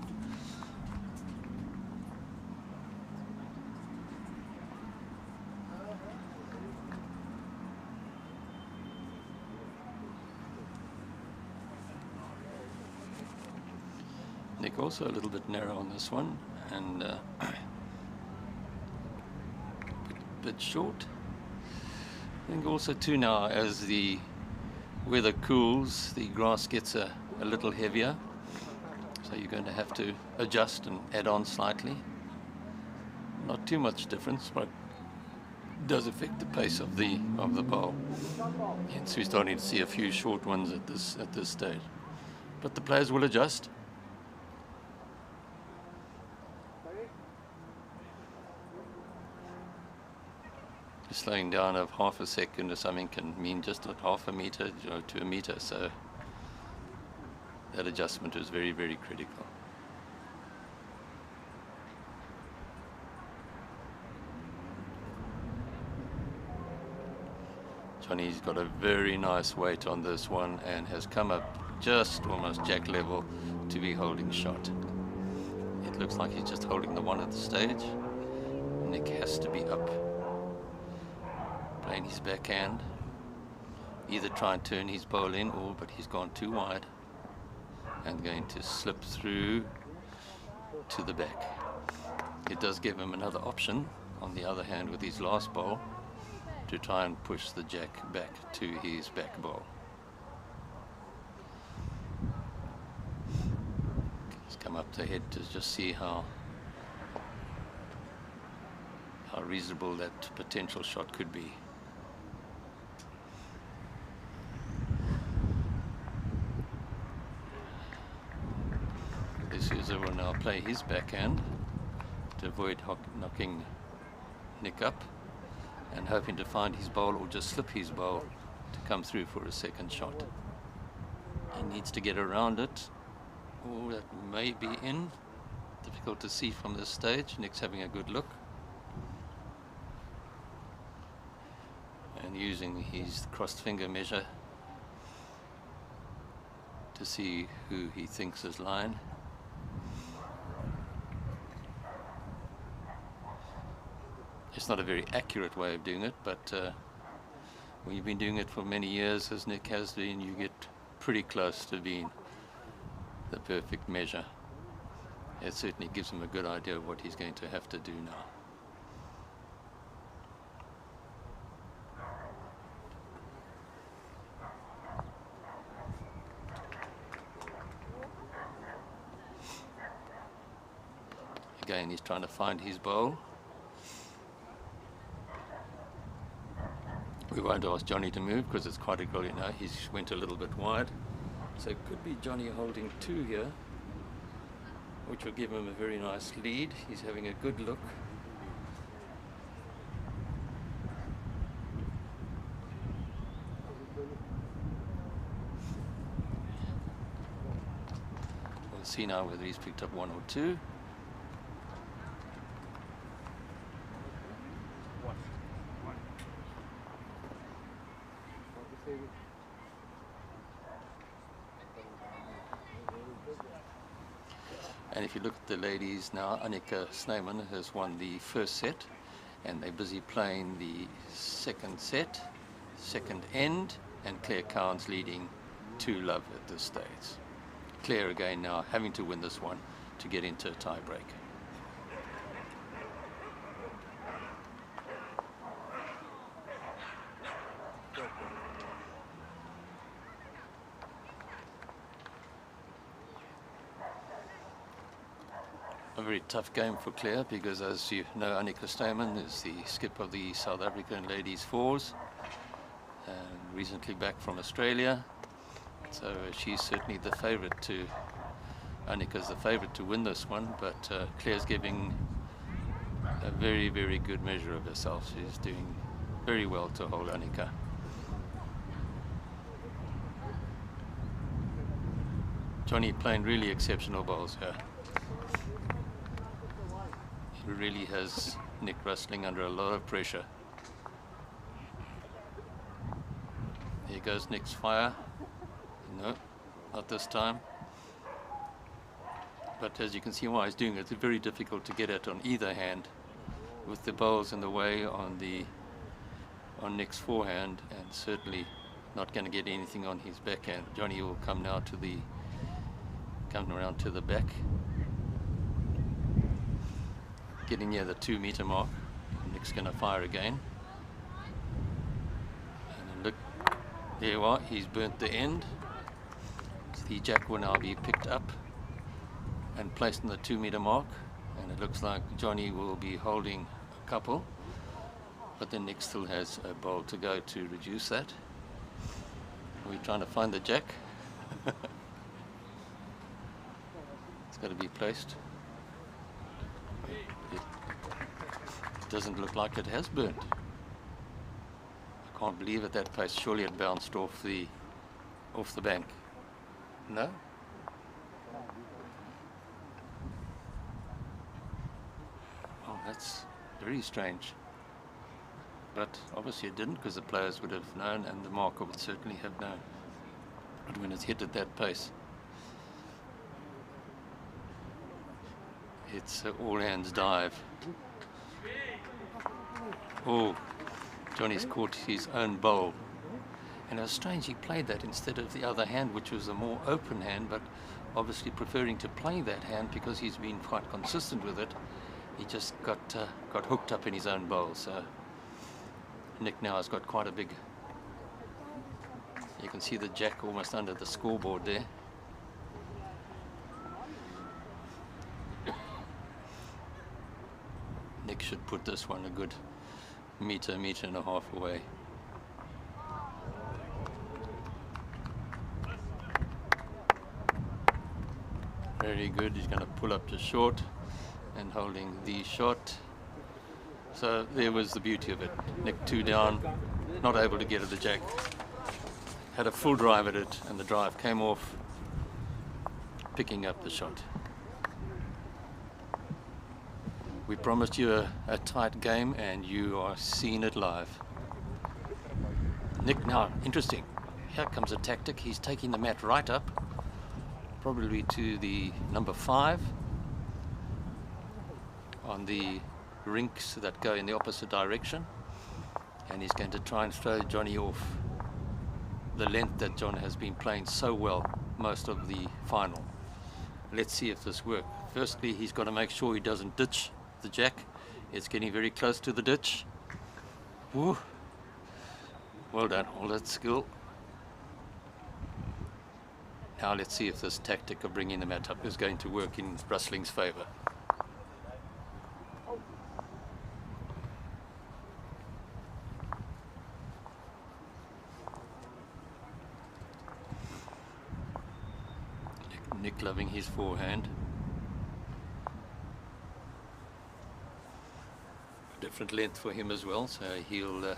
Nick also a little bit narrow on this one, and bit short. I think also too now, as the weather cools, the grass gets a little heavier, so you're going to have to adjust and add on slightly. Not too much difference, but it does affect the pace of the bowl. Hence we're starting to see a few short ones at this stage, but the players will adjust. Slowing down of half a second or something can mean just half a meter to a meter, so that adjustment is very, very critical. Johnny's got a very nice weight on this one and has come up just almost jack level to be holding shot. It looks like he's just holding the one at the stage. Nick has to be up, playing his backhand, either try and turn his bowl in, but he's gone too wide and going to slip through to the back. it does give him another option on the other hand with his last bowl to try and push the jack back to his back bowl. Let's come up to head to just see how reasonable that potential shot could be. Sousa will now play his backhand to avoid knocking Nick up, and hoping to find his bowl or just slip his bowl to come through for a second shot. He needs to get around it. Oh, that may be in. Difficult to see from this stage. Nick's having a good look. And using his crossed finger measure to see who he thinks is line. It's not a very accurate way of doing it, but when you've been doing it for many years, as Nick has been, you get pretty close to being the perfect measure. It certainly gives him a good idea of what he's going to have to do now. Again, he's trying to find his bowl. We won't ask Johnny to move because it's quite a goal, you know. He's went a little bit wide. So it could be Johnny holding 2 here, which will give him a very nice lead. He's having a good look. We'll see now whether he's picked up 1 or 2. And if you look at the ladies now, Annika Snyman has won the first set, and they're busy playing the second set, second end, and Claire Cowan's leading 2-love at this stage. Claire again now having to win this one to get into a tie-break. A very tough game for Claire because, as you know, Annika Snyman is the skip of the South African ladies fours, recently back from Australia. So she's certainly the favourite to, Annika's the favourite to win this one, but Claire's giving a very, very good measure of herself. She's doing very well to hold Annika. Johnny playing really exceptional bowls here. He really has Nick Rusling under a lot of pressure. Here goes Nick's fire. No, not this time. But as you can see why he's doing it, it's very difficult to get it on either hand with the bowls in the way on Nick's forehand, and certainly not going to get anything on his backhand. Johnny will come now to the around to the back, getting near the 2-meter mark. Nick's going to fire again. And look, there you are, he's burnt the end. The jack will now be picked up and placed on the 2-meter mark, and it looks like Johnny will be holding a couple, but then Nick still has a bowl to go to reduce that. We're trying to find the jack. It's got to be placed. It doesn't look like it has burnt. I can't believe at that pace. Surely it bounced off the bank. No? Oh, that's very strange. But obviously it didn't, because the players would have known and the marker would certainly have known. But when it's hit at that pace, it's all hands dive. Oh, Johnny's caught his own bowl. And it was strange he played that instead of the other hand, which was a more open hand, but obviously preferring to play that hand because he's been quite consistent with it. he just got hooked up in his own bowl. So Nick now has got quite a big. You can see the jack almost under the scoreboard there. Nick should put this one a good meter and a half away. Very good. He's going to pull up to short and holding the shot. So there was the beauty of it. Nick 2 down, not able to get at the jack. Had a full drive at it and the drive came off, picking up the shot. We promised you a tight game and you are seeing it live. Nick now, interesting. Here comes a tactic. He's taking the mat right up, probably to the number 5 on the rinks that go in the opposite direction. And he's going to try and throw Johnny off the length that John has been playing so well most of the final. Let's see if this works. Firstly, he's got to make sure he doesn't ditch the jack. It's getting very close to the ditch. Woo. Well done, all that skill. Now let's see if this tactic of bringing the mat up is going to work in Rusling's favor. Nick loving his forehand. Different length for him as well, so he'll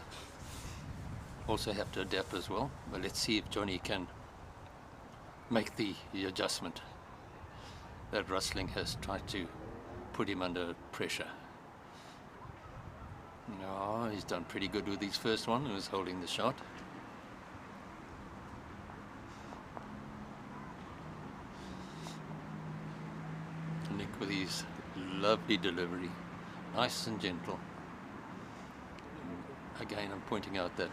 also have to adapt as well. But let's see if Johnny can make the adjustment that Rusling has tried to put him under pressure. No, he's done pretty good with his first one and was holding the shot. Nick with his lovely delivery, nice and gentle. Again, I'm pointing out that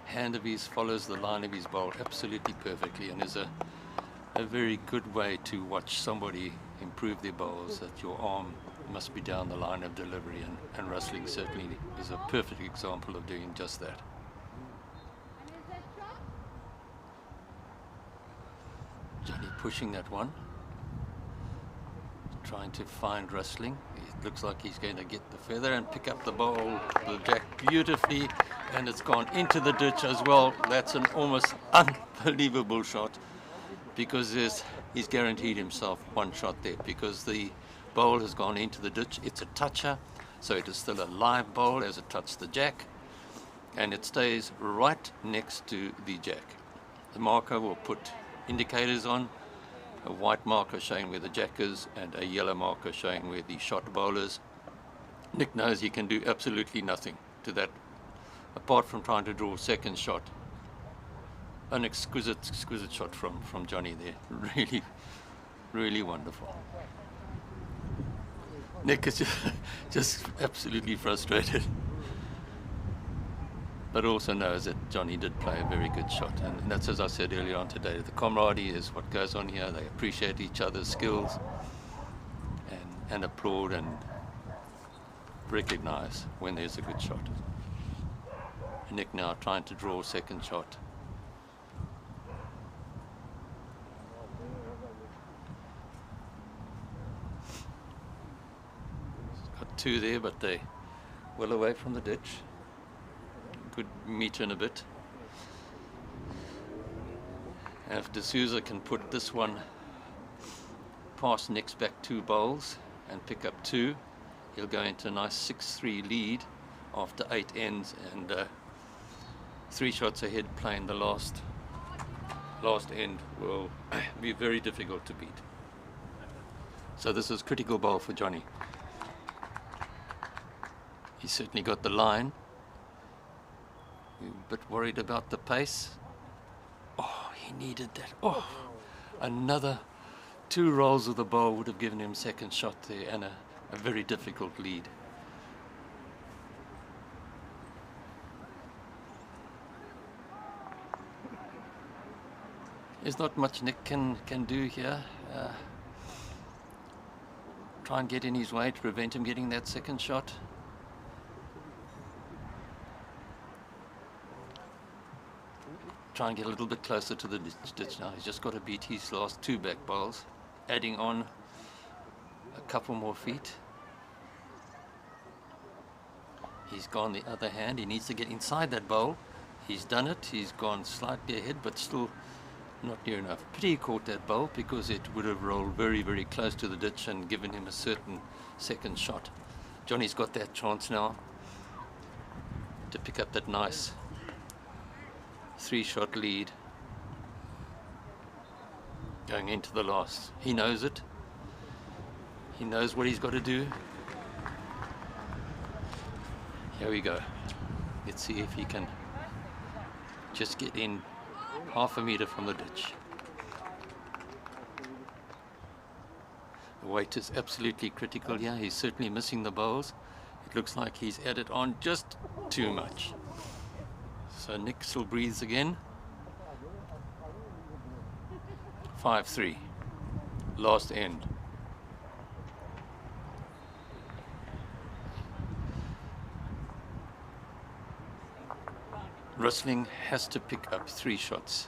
hand of his follows the line of his bowl absolutely perfectly, and is a very good way to watch somebody improve their bowls, that your arm must be down the line of delivery, and Rusling certainly is a perfect example of doing just that. Johnny pushing that one, trying to find Rusling. It looks like he's going to get the feather and pick up the bowl, the jack beautifully, and it's gone into the ditch as well. That's an almost unbelievable shot, because he's guaranteed himself one shot there, because the bowl has gone into the ditch. It's a toucher, so it is still a live bowl as it touches the jack, and it stays right next to the jack. The marker will put indicators on, a white marker showing where the jack is and a yellow marker showing where the shot bowl is. Nick knows he can do absolutely nothing to that apart from trying to draw a second shot. An exquisite shot from Johnny there. Really wonderful. Nick is just absolutely frustrated, but also knows that Johnny did play a very good shot, and that's, as I said earlier on today, the camaraderie is what goes on here. They appreciate each other's skills and applaud and recognize when there's a good shot. Nick now trying to draw a second shot. Got 2 there, but they well away from the ditch. Good meter and a bit. And if Sousa can put this one past Nick's back 2 bowls and pick up 2, he'll go into a nice 6-3 lead after 8 ends, and 3 shots ahead playing the last end will be very difficult to beat. So this is critical bowl for Johnny. He's certainly got the line. We're a bit worried about the pace. Oh, he needed that. Oh, another 2 rolls of the bowl would have given him second shot there, and a very difficult lead. There's not much Nick can do here. Try and get in his way to prevent him getting that second shot. Try and get a little bit closer to the ditch now. He's just got to beat his last 2 back bowls, adding on a couple more feet. He's gone the other hand. He needs to get inside that bowl. He's done it. He's gone slightly ahead, but still not near enough. Pity he caught that bowl, because it would have rolled very, very close to the ditch and given him a certain second shot. Johnny's got that chance now to pick up that nice 3-shot lead going into the last. He knows it. He knows what he's got to do. Here we go. Let's see if he can just get in half a meter from the ditch. The weight is absolutely critical here. He's certainly missing the bowls. It looks like he's added on just too much. So Nick still breathes again. 5-3. Last end. Rusling has to pick up 3 shots.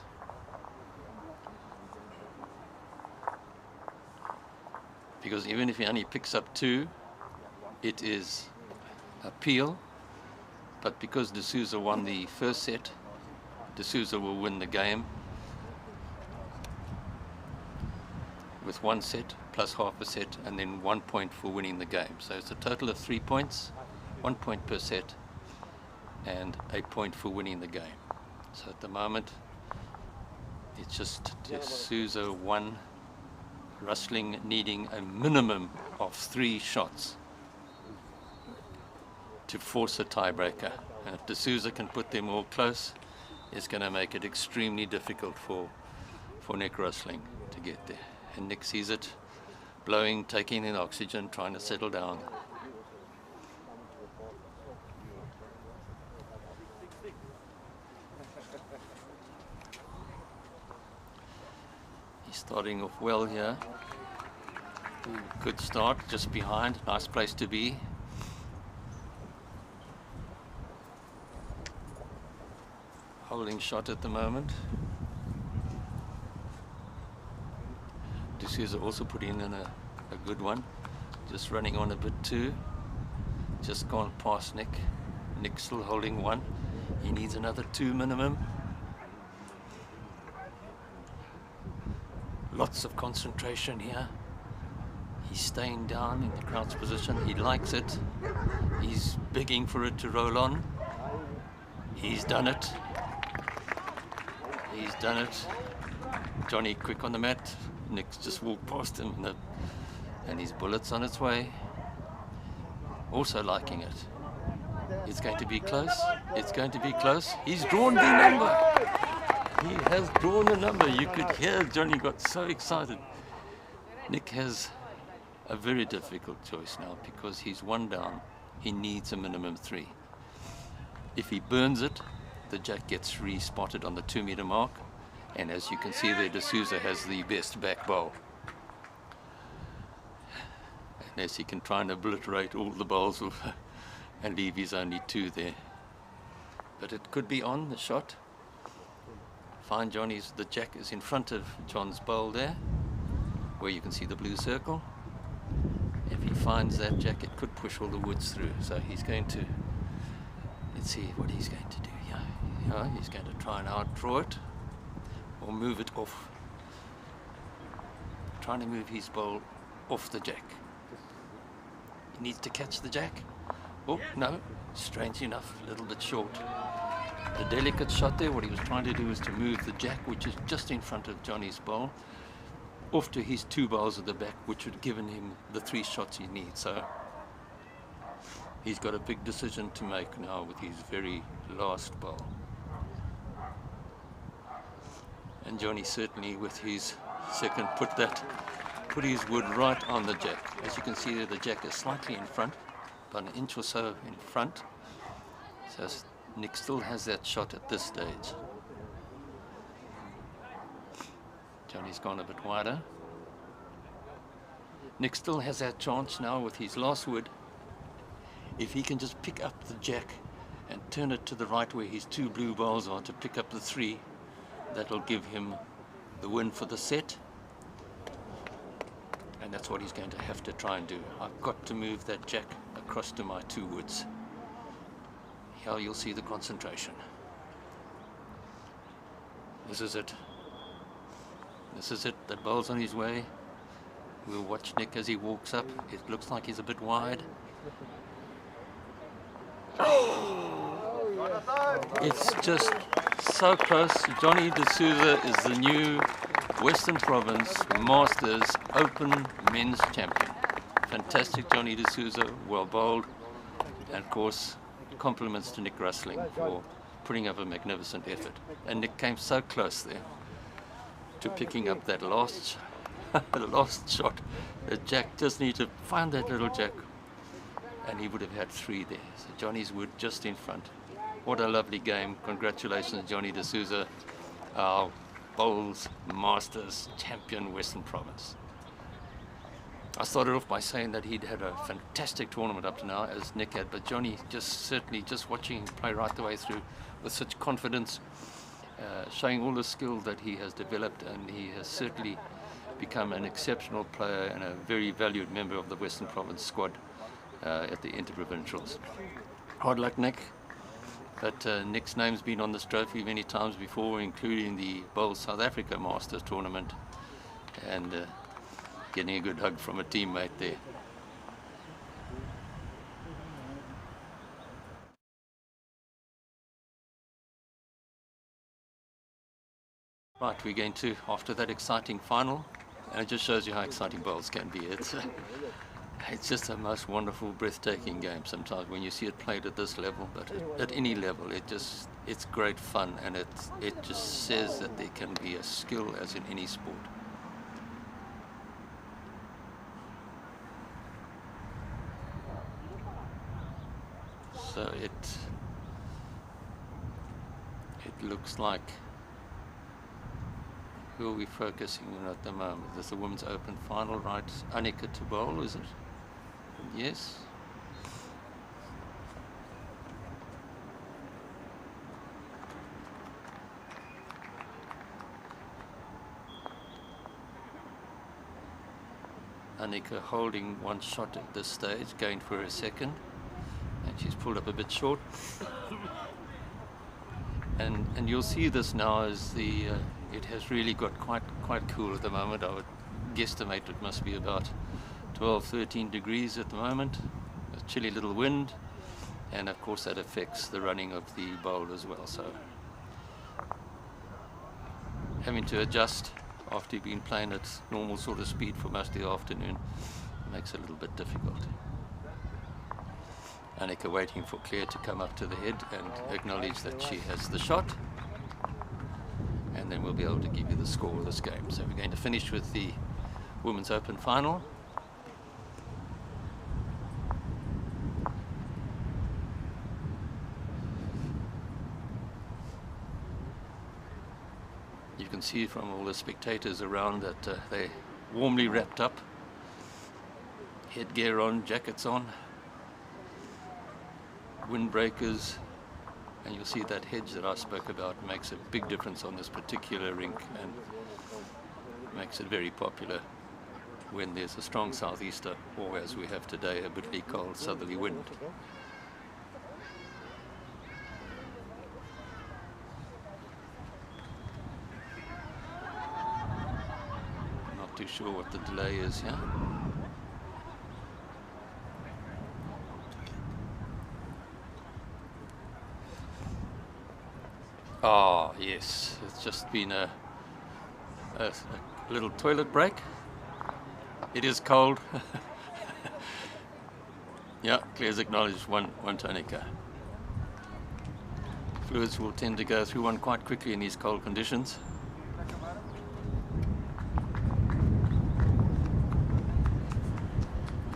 Because even if he only picks up 2, it is a peel. But because Sousa won the first set, Sousa will win the game with 1 set plus half a set, and then 1 point for winning the game. So it's a total of 3 points, 1 point per set, and a point for winning the game. So at the moment, it's just Sousa 1, Rusling needing a minimum of 3 shots to force a tiebreaker. And if Sousa can put them all close, it's going to make it extremely difficult for Nick Rusling to get there. And Nick sees it, blowing, taking in oxygen, trying to settle down. He's starting off well here. Good start, just behind, nice place to be. Holding shot at the moment. Sousa also put in a good one. Just running on a bit too. Just gone past Nick. Nick still holding 1. He needs another 2 minimum. Lots of concentration here. He's staying down in the crouch position. He likes it. He's begging for it to roll on. He's done it. He's done it. Johnny quick on the mat. Nick's just walked past him, and his bullet's on its way. Also liking it. It's going to be close. It's going to be close. He's drawn the number. He has drawn the number. You could hear Johnny got so excited. Nick has a very difficult choice now, because he's 1 down. He needs a minimum 3. If he burns it, the jack gets re-spotted on the 2-meter mark. And as you can see there, Sousa has the best back bowl. Unless he can try and obliterate all the bowls and leave his only 2 there. But it could be on the shot. Fine, the jack is in front of John's bowl there, where you can see the blue circle. If he finds that jack, it could push all the woods through. So he's going to, let's see what he's going to do. Yeah, he's going to try and outdraw it, or move it off. Trying to move his bowl off the jack. He needs to catch the jack. Oh, no, strange enough, a little bit short. The delicate shot there, what he was trying to do is to move the jack, which is just in front of Johnny's bowl, off to his 2 bowls at the back, which would have given him the 3 shots he needs. So he's got a big decision to make now with his very last bowl. And Johnny certainly, with his second, put his wood right on the jack. As you can see there, the jack is slightly in front, about 1 inch or so in front. So Nick still has that shot at this stage. Johnny's gone a bit wider. Nick still has that chance now with his last wood. If he can just pick up the jack and turn it to the right where his 2 blue bowls are to pick up the 3, that'll give him the win for the set. And that's what he's going to have to try and do. I've got to move that jack across to my 2 woods. Here you'll see the concentration. This is it. This is it. The bowl's on his way. We'll watch Nick as he walks up. It looks like he's a bit wide. It's just so close. Johnny D'Souza is the new Western Province Masters Open Men's Champion. Fantastic, Johnny D'Souza, well bowled. And of course, compliments to Nick Rusling for putting up a magnificent effort. And Nick came so close there to picking up that last the last shot. The jack just needed to find that little jack, and he would have had 3 there. So Johnny's wood just in front. What a lovely game. Congratulations, Johnny D'Souza, our Bowls Masters Champion Western Province. I started off by saying that he'd had a fantastic tournament up to now, as Nick had, but Johnny certainly just watching him play right the way through with such confidence, showing all the skill that he has developed, and he has certainly become an exceptional player and a very valued member of the Western Province squad at the Interprovincials. Hard luck, Nick. But Nick's name's been on this trophy many times before, including the Bowls South Africa Masters tournament, and getting a good hug from a teammate there. Right, we're going to, after that exciting final, and it just shows you how exciting bowls can be. It's just a most wonderful, breathtaking game sometimes when you see it played at this level, but at any level, it's great fun, and it just says that there can be a skill as in any sport. So it looks like, who are we focusing on at the moment? There's the Women's Open final, right? Annika to bowl, is it? Yes. Annika holding one shot at this stage, going for a second, and she's pulled up a bit short. And you'll see this now as the it has really got quite cool at the moment. I would guesstimate it must be about 12-13 degrees at the moment. A chilly little wind, and of course that affects the running of the bowl as well. So having to adjust after you've been playing at normal sort of speed for most of the afternoon makes it a little bit difficult. Annika waiting for Claire to come up to the head and acknowledge that she has the shot, and then we'll be able to give you the score of this game. So we're going to finish with the Women's Open final. You can see from all the spectators around that they're warmly wrapped up, headgear on, jackets on, windbreakers, and you'll see that hedge that I spoke about makes a big difference on this particular rink and makes it very popular when there's a strong southeaster, or as we have today, a bitterly cold southerly wind. Not too sure what the delay is here. Oh yes, it's just been a little toilet break. It is cold. Yeah, Claire's acknowledged one tonica. Fluids will tend to go through one quite quickly in these cold conditions.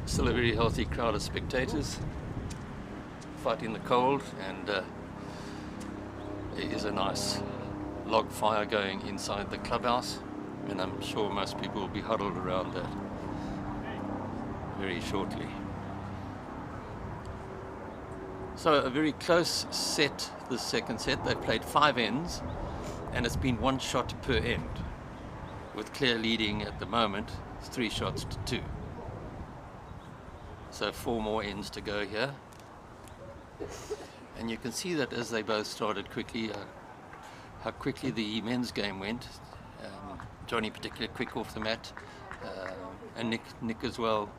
Still a very healthy crowd of spectators fighting the cold, and there is a nice log fire going inside the clubhouse, and I'm sure most people will be huddled around that. very shortly. So a very close set, the second set. They've played 5 ends and it's been 1 shot per end, with Claire leading at the moment 3 shots to 2. So 4 more ends to go here. And you can see that as they both started quickly, how quickly the men's game went. Johnny particularly quick off the mat, and Nick as well.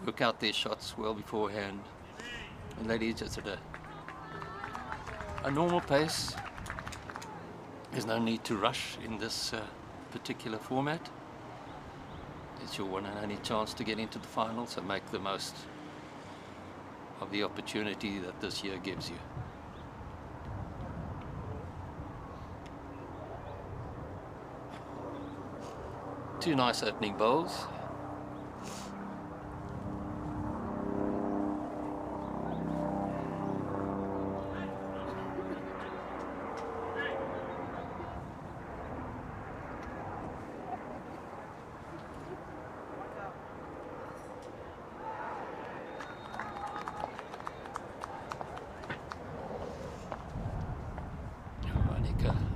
Work out their shots well beforehand. And ladies just at a normal pace. There's no need to rush in this particular format. It's your one and only chance to get into the final, so make the most of the opportunity that this year gives you. Two nice opening bowls.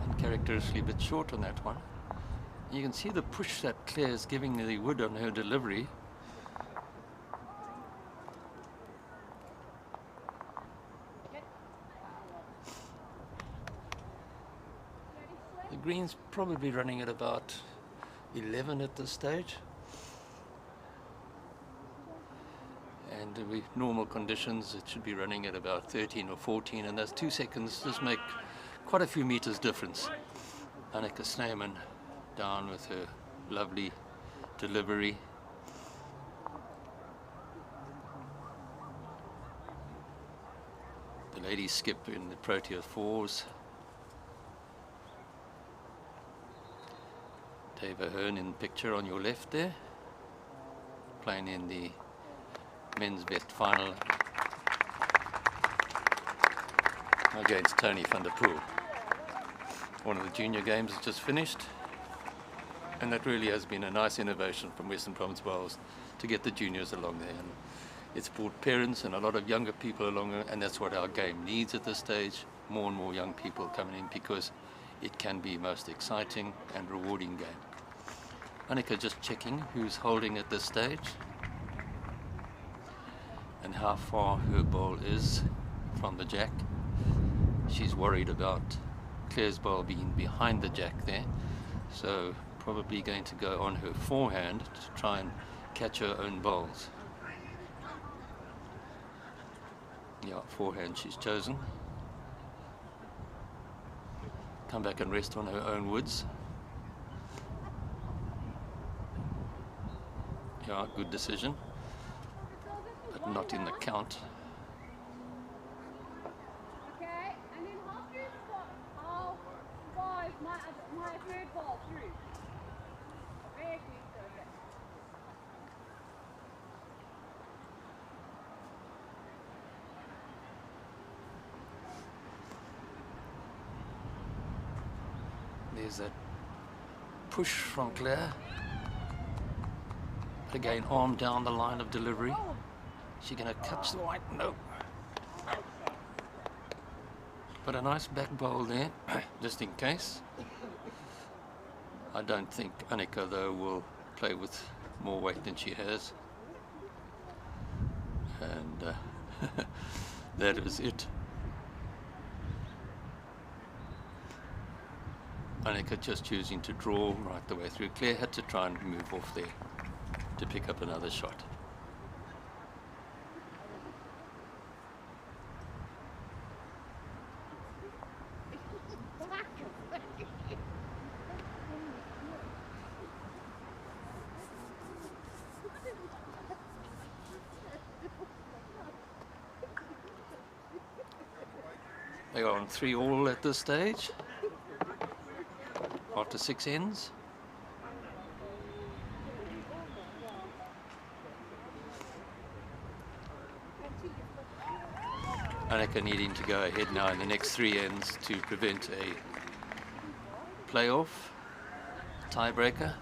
Uncharacteristically a bit short on that one. You can see the push that Claire's giving the wood on her delivery. The green's probably running at about 11 at this stage. And with normal conditions it should be running at about 13 or 14, and those 2 seconds just make quite a few meters difference. Annika Snyman down with her lovely delivery. The ladies skip in the Protea 4s. Dave Ahern in the picture on your left there, playing in the men's vet final against Tony van der Poel. One of the junior games has just finished, and that really has been a nice innovation from Western Province Bowls to get the juniors along there. And it's brought parents and a lot of younger people along there, and that's what our game needs at this stage. More and more young people coming in, because it can be most exciting and rewarding game. Annika just checking who's holding at this stage and how far her ball is from the jack. She's worried about Claire's ball being behind the jack there, so probably going to go on her forehand to try and catch her own balls. Yeah, forehand she's chosen. Come back and rest on her own woods. Yeah, good decision, but not in the count. Okay, and then half five, my third ball through. Very quick, okay. There's that push from Claire. But again, arm down the line of delivery. Is she going to catch the white? No. But a nice back bowl there, just in case. I don't think Annika, though, will play with more weight than she has. And that is it. Annika just choosing to draw right the way through. Claire had to try and move off there to pick up another shot. They are on 3-all at this stage, after 6 ends. Annika needing to go ahead now in the next 3 ends to prevent a playoff, tiebreaker.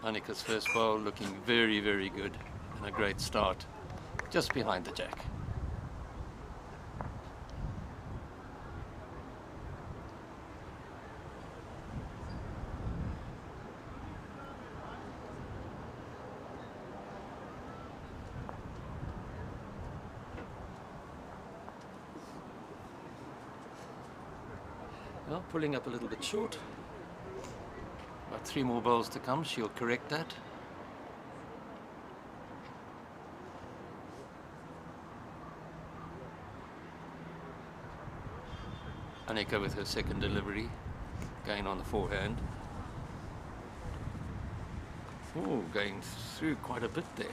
Annika's first bowl looking very, very good and a great start, just behind the jack. Well, pulling up a little bit short. About 3 more bowls to come, she'll correct that. Annika with her second delivery, going on the forehand. Oh, going through quite a bit there.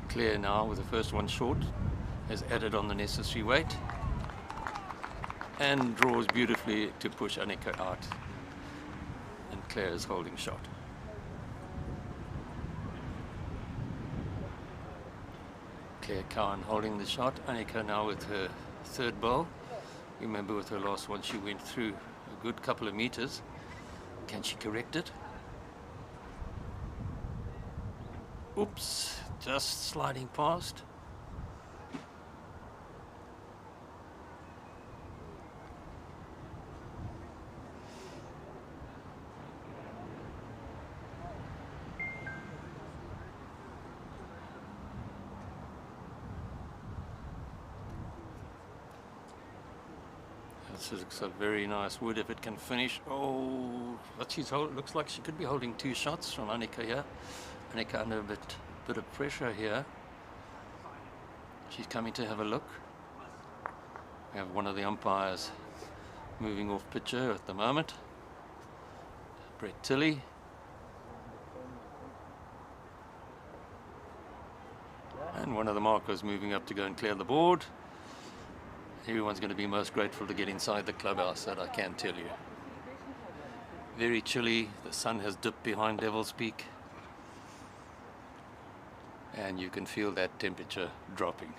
Claire now with the first one short has added on the necessary weight and draws beautifully to push Annika out, and Claire is holding shot. Claire Cowan holding the shot. Annika now with her third bowl. Remember with her last one she went through a good couple of meters. Can she correct it? Oops, just sliding past. This looks a very nice wood if it can finish. Oh, but she's looks like she could be holding 2 shots from Annika here. Annika under a bit of pressure here. She's coming to have a look. We have one of the umpires moving off picture at the moment. Brett Tilley. And one of the markers moving up to go and clear the board. Everyone's going to be most grateful to get inside the clubhouse, that I can tell you. Very chilly, the sun has dipped behind Devil's Peak. And you can feel that temperature dropping.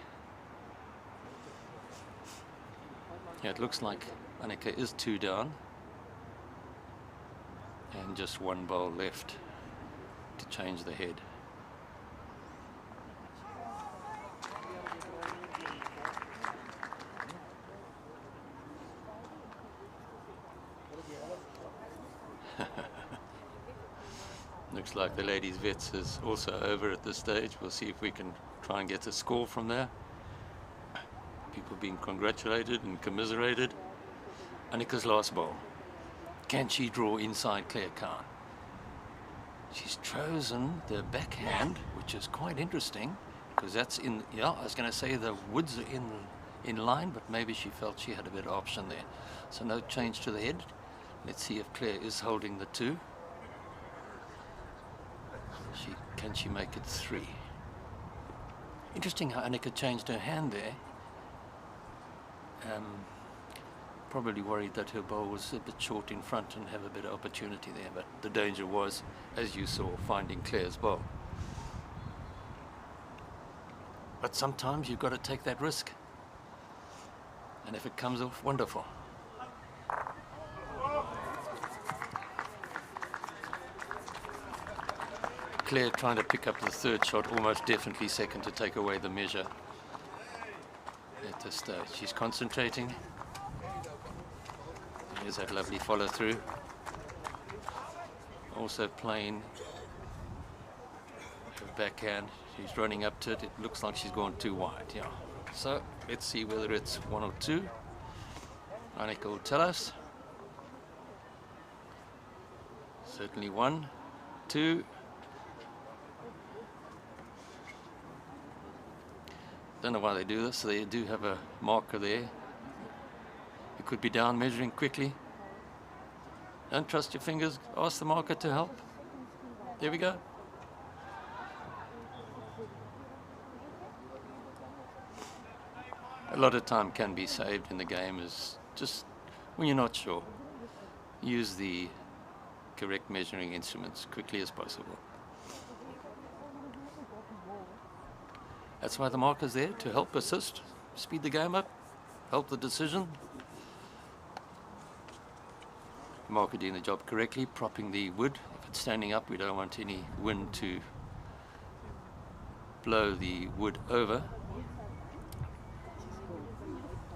Yeah, it looks like Annika is 2 down. And just 1 bowl left to change the head. Looks like the ladies' vets is also over at this stage. We'll see if we can try and get a score from there. People being congratulated and commiserated. Annika's last bowl. Can she draw inside Claire Khan? She's chosen the backhand, which is quite interesting, because that's in, yeah, I was going to say the woods are in line, but maybe she felt she had a bit of option there. So no change to the head. Let's see if Claire is holding the 2. Can she make it 3? Interesting how Annika changed her hand there. Probably worried that her bowl was a bit short in front and have a bit of opportunity there, but the danger was, as you saw, finding Claire's bowl. But sometimes you've got to take that risk. And if it comes off, wonderful. Claire trying to pick up the 3rd shot, almost definitely second to take away the measure at this stage. She's concentrating. There's that lovely follow through. Also playing her backhand. She's running up to it. It looks like she's gone too wide, yeah. So let's see whether it's 1 or 2. Annika will tell us. Certainly 1, 2. Don't know why they do this. They do have a marker there. You could be down measuring quickly. Don't trust your fingers. Ask the marker to help. There we go. A lot of time can be saved in the game, is just when you're not sure. Use the correct measuring instruments quickly as possible. That's why the marker's there, to help assist, speed the game up, help the decision. Marker doing the job correctly, propping the wood. If it's standing up, we don't want any wind to blow the wood over,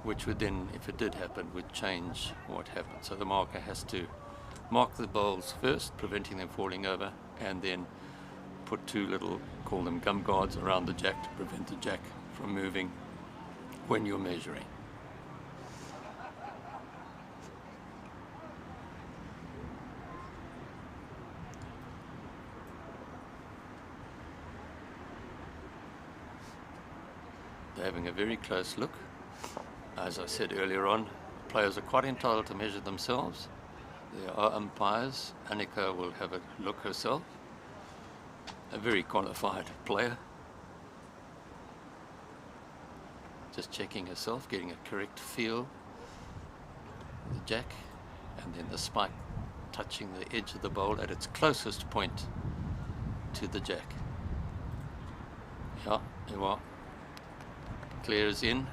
which would then, if it did happen, would change what happened. So the marker has to mark the bowls first, preventing them falling over, and then put two little, call them gum guards, around the jack to prevent the jack from moving when you're measuring. They're having a very close look. As I said earlier on, players are quite entitled to measure themselves. There are umpires. Annika will have a look herself. A very qualified player. Just checking herself, getting a correct feel. The jack, and then the spike touching the edge of the bowl at its closest point to the jack. Yeah, you are. Claire is in.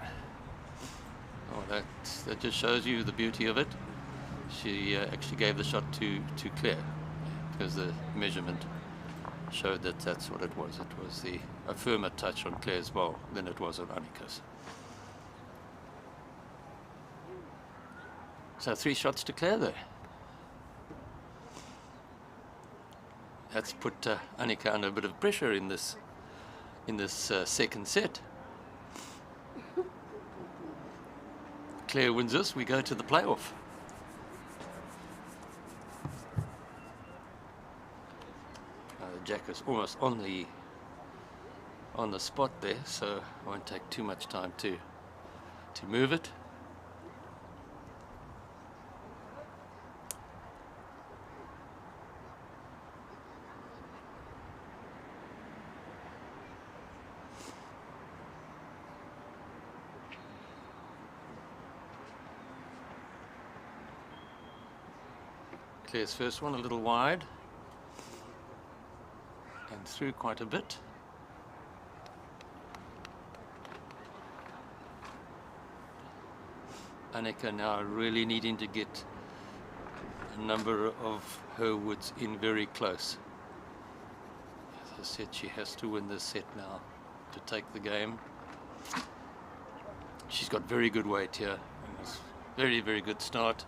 Oh, that just shows you the beauty of it. She actually gave the shot to Claire because the measurement showed that that's what it was. It was a firmer touch on Claire's bowl than it was on Annika's. So 3 shots to Claire there. That's put Annika under a bit of pressure in this second set. Claire wins this, we go to the playoff. The jack is almost on the spot there, so it won't take too much time to move it. Claire's first one a little wide and through quite a bit. Annika now really needing to get a number of her woods in very close. As I said, she has to win this set now to take the game. She's got very good weight here, and it's very, very good start.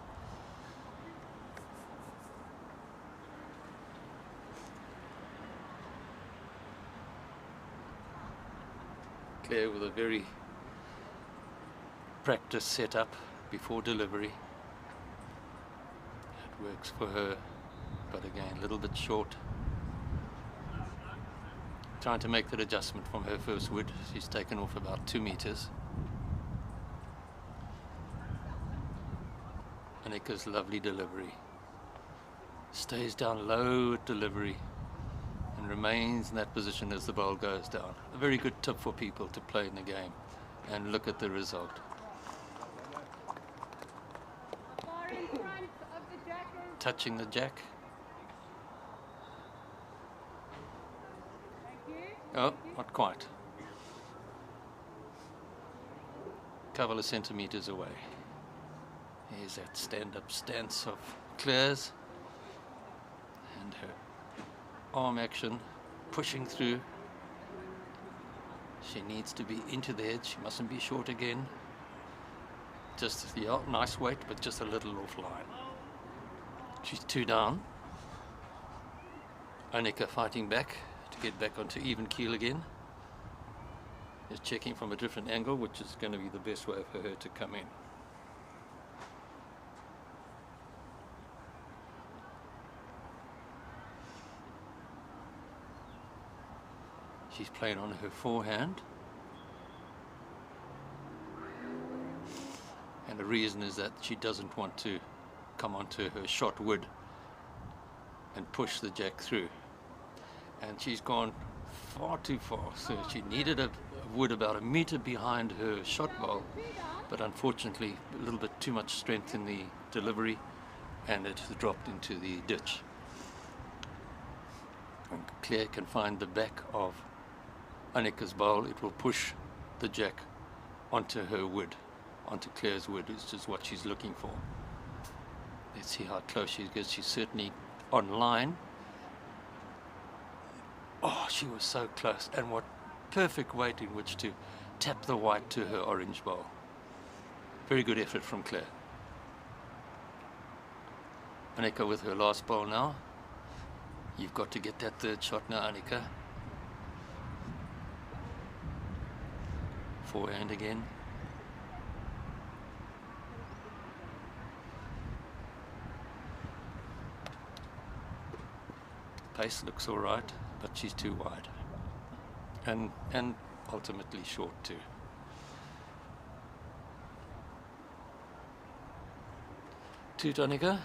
Claire with a very practiced setup before delivery. It works for her, but again a little bit short. Trying to make that adjustment from her first wood. She's taken off about 2 meters. Annika's lovely delivery. Stays down low at delivery and remains in that position as the bowl goes down. A very good tip for people to play in the game, and look at the result. Far in front of the jackers. Touching the jack. Thank you. Oh, not quite. Couple of centimeters away. Here's that stand-up stance of Claire's, and her arm action, pushing through. She needs to be into the edge, she mustn't be short again. Just, yeah, nice weight, but just a little offline. She's 2 down. Annika fighting back to get back onto even keel again. Just checking from a different angle, which is going to be the best way for her to come in. She's playing on her forehand, and the reason is that she doesn't want to come onto her shot wood and push the jack through, and she's gone far too far. So she needed a wood about 1 meter behind her shot bowl, but unfortunately a little bit too much strength in the delivery, and it dropped into the ditch. And Claire can find the back of Annika's bowl, it will push the jack onto her wood, onto Claire's wood, is just what she's looking for. Let's see how close she gets. She's certainly on line. Oh, she was so close, and what perfect weight in which to tap the white to her orange bowl. Very good effort from Claire. Annika with her last bowl now. You've got to get that third shot now, Annika. Forehand again. Pace looks all right, but she's too wide. And ultimately short too. Toot, Annika.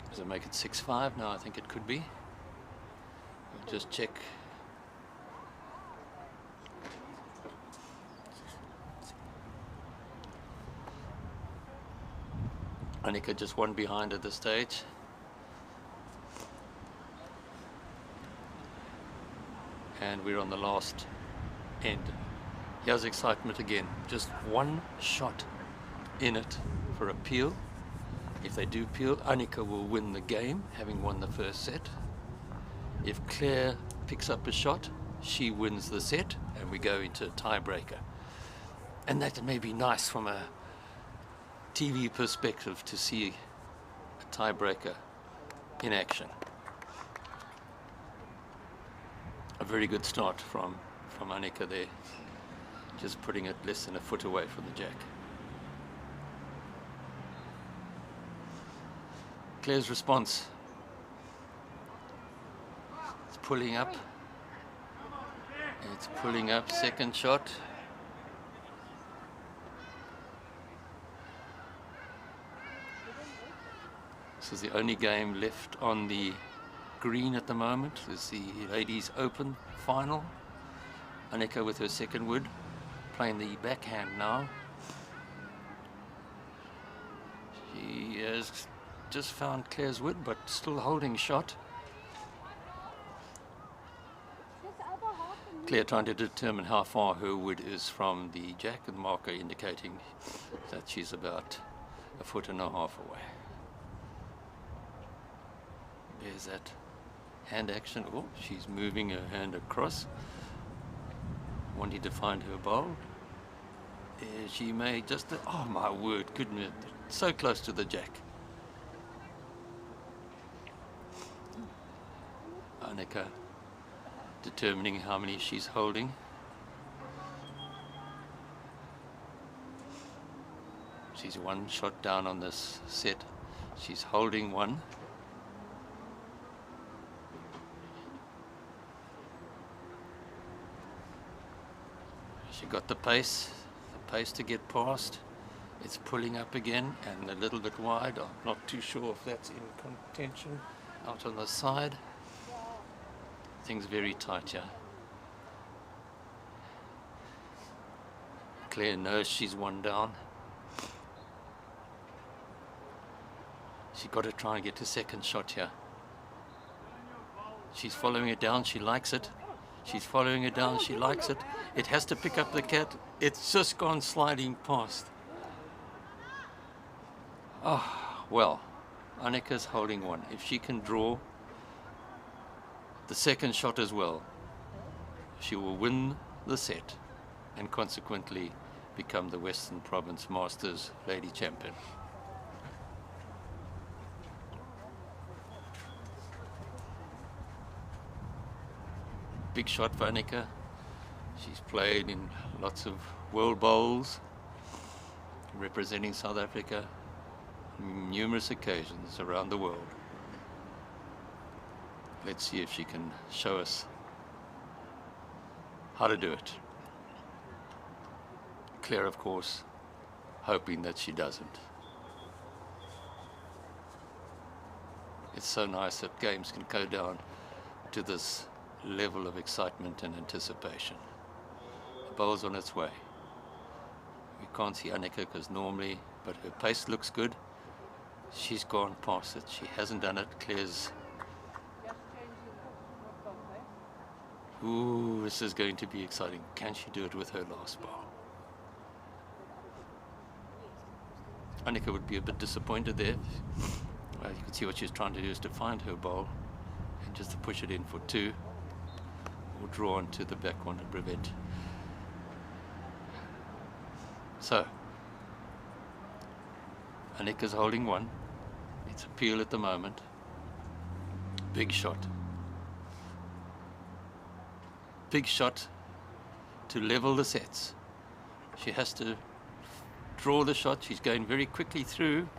Does it make it 6-5? No, I think it could be. We'll just check. Annika just one behind at this stage. And we're on the last end. Here's excitement again. Just one shot in it for a peel. If they do peel, Annika will win the game, having won the first set. If Claire picks up a shot, she wins the set, and we go into a tiebreaker. And that may be nice from a TV perspective to see a tiebreaker in action. A very good start from Annika there, just putting it less than a foot away from the jack. Claire's response. It's pulling up. It's pulling up. Second shot. This is the only game left on the green at the moment. This is the Ladies Open final. Annika with her second wood, playing the backhand now. She has just found Claire's wood, but still holding shot. Claire trying to determine how far her wood is from the jack, and marker indicating that she's about a foot and a half away. There's that hand action. Oh, she's moving her hand across, wanting to find her bowl. She may just, oh my word, goodness, so close to the jack. Annika determining how many she's holding. She's one shot down on this set. She's holding one. She got the pace to get past. It's pulling up again and a little bit wide. I'm not too sure if that's in contention. Out on the side. Things very tight here. Claire knows she's one down. She's got to try and get a second shot here. She's following it down. She likes it. She's following it down. She likes it. It has to pick up the cat. It's just gone sliding past. Ah, well, Annika's holding one. If she can draw the second shot as well, she will win the set and consequently become the Western Province Masters Lady Champion. Big shot for Annika. She's played in lots of World Bowls, representing South Africa on numerous occasions around the world. Let's see if she can show us how to do it. Claire, of course, hoping that she doesn't. It's so nice that games can go down to this level of excitement and anticipation. The bowl's on its way. We can't see Annika because normally, but her pace looks good. She's gone past it. She hasn't done it. Claire's... Ooh, this is going to be exciting. Can she do it with her last bowl? Annika would be a bit disappointed there. You can see what she's trying to do is to find her bowl and just to push it in for 2 or draw onto the back one and prevent. So, Annika's holding 1. It's a peel at the moment. Big shot. Big shot to level the sets. She has to draw the shot. She's going very quickly through.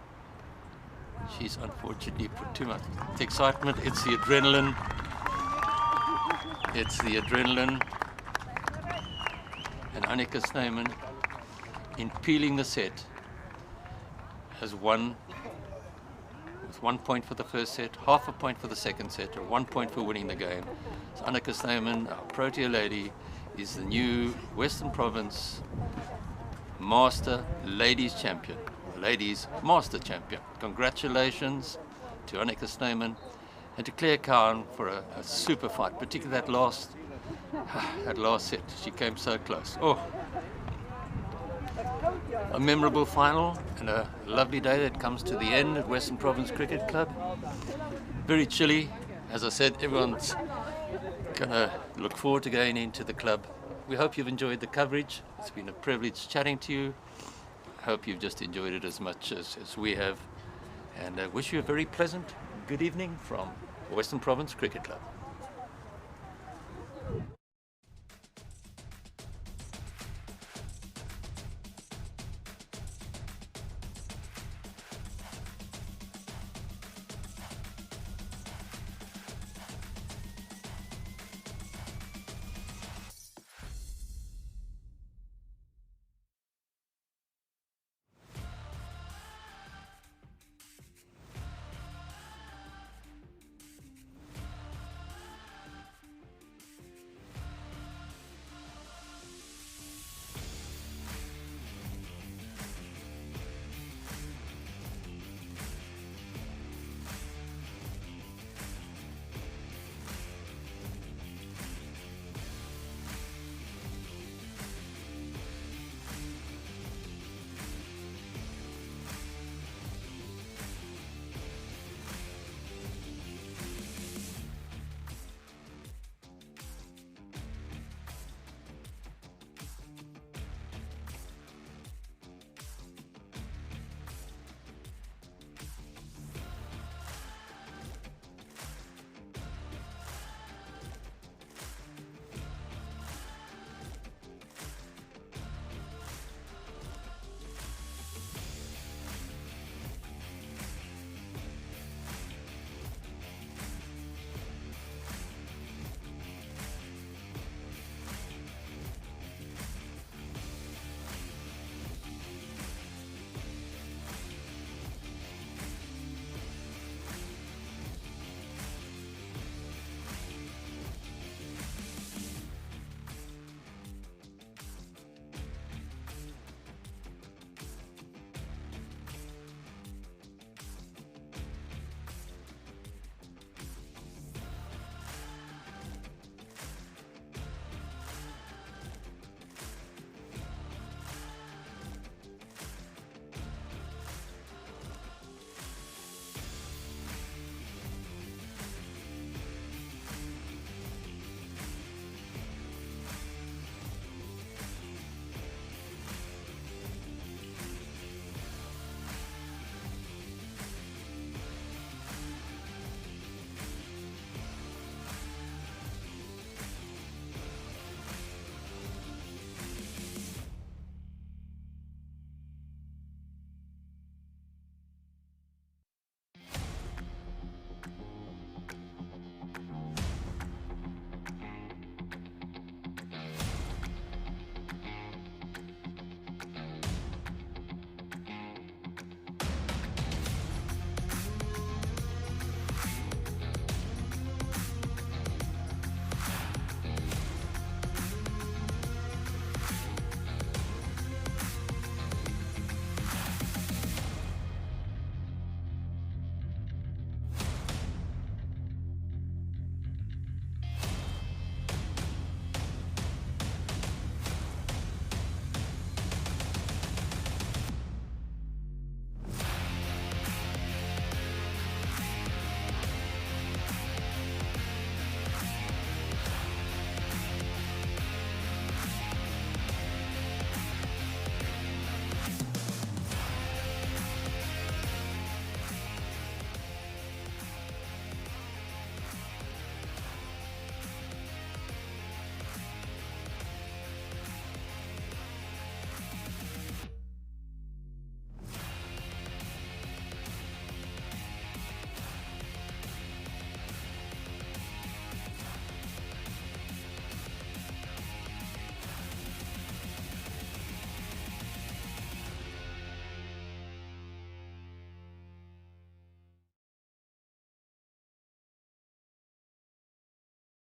She's unfortunately put too much. It's excitement, it's the adrenaline. It's the adrenaline. And Annika Snyman, in peeling the set, has won with 1 point for the first set, half a point for the second set, or 1 point for winning the game. So Annika Snyman, our Protea lady, is the new Western Province Master Ladies Champion. Ladies Master Champion. Congratulations to Annika Snyman and to Claire Cowan for a super fight, particularly that last set. She came so close. Oh, a memorable final and a lovely day that comes to the end at Western Province Cricket Club. Very chilly. As I said, everyone's gonna look forward to going into the club. We hope you've enjoyed the coverage. It's been a privilege chatting to you. Hope you've just enjoyed it as much as we have, and I wish you a very pleasant good evening from Western Province Cricket Club.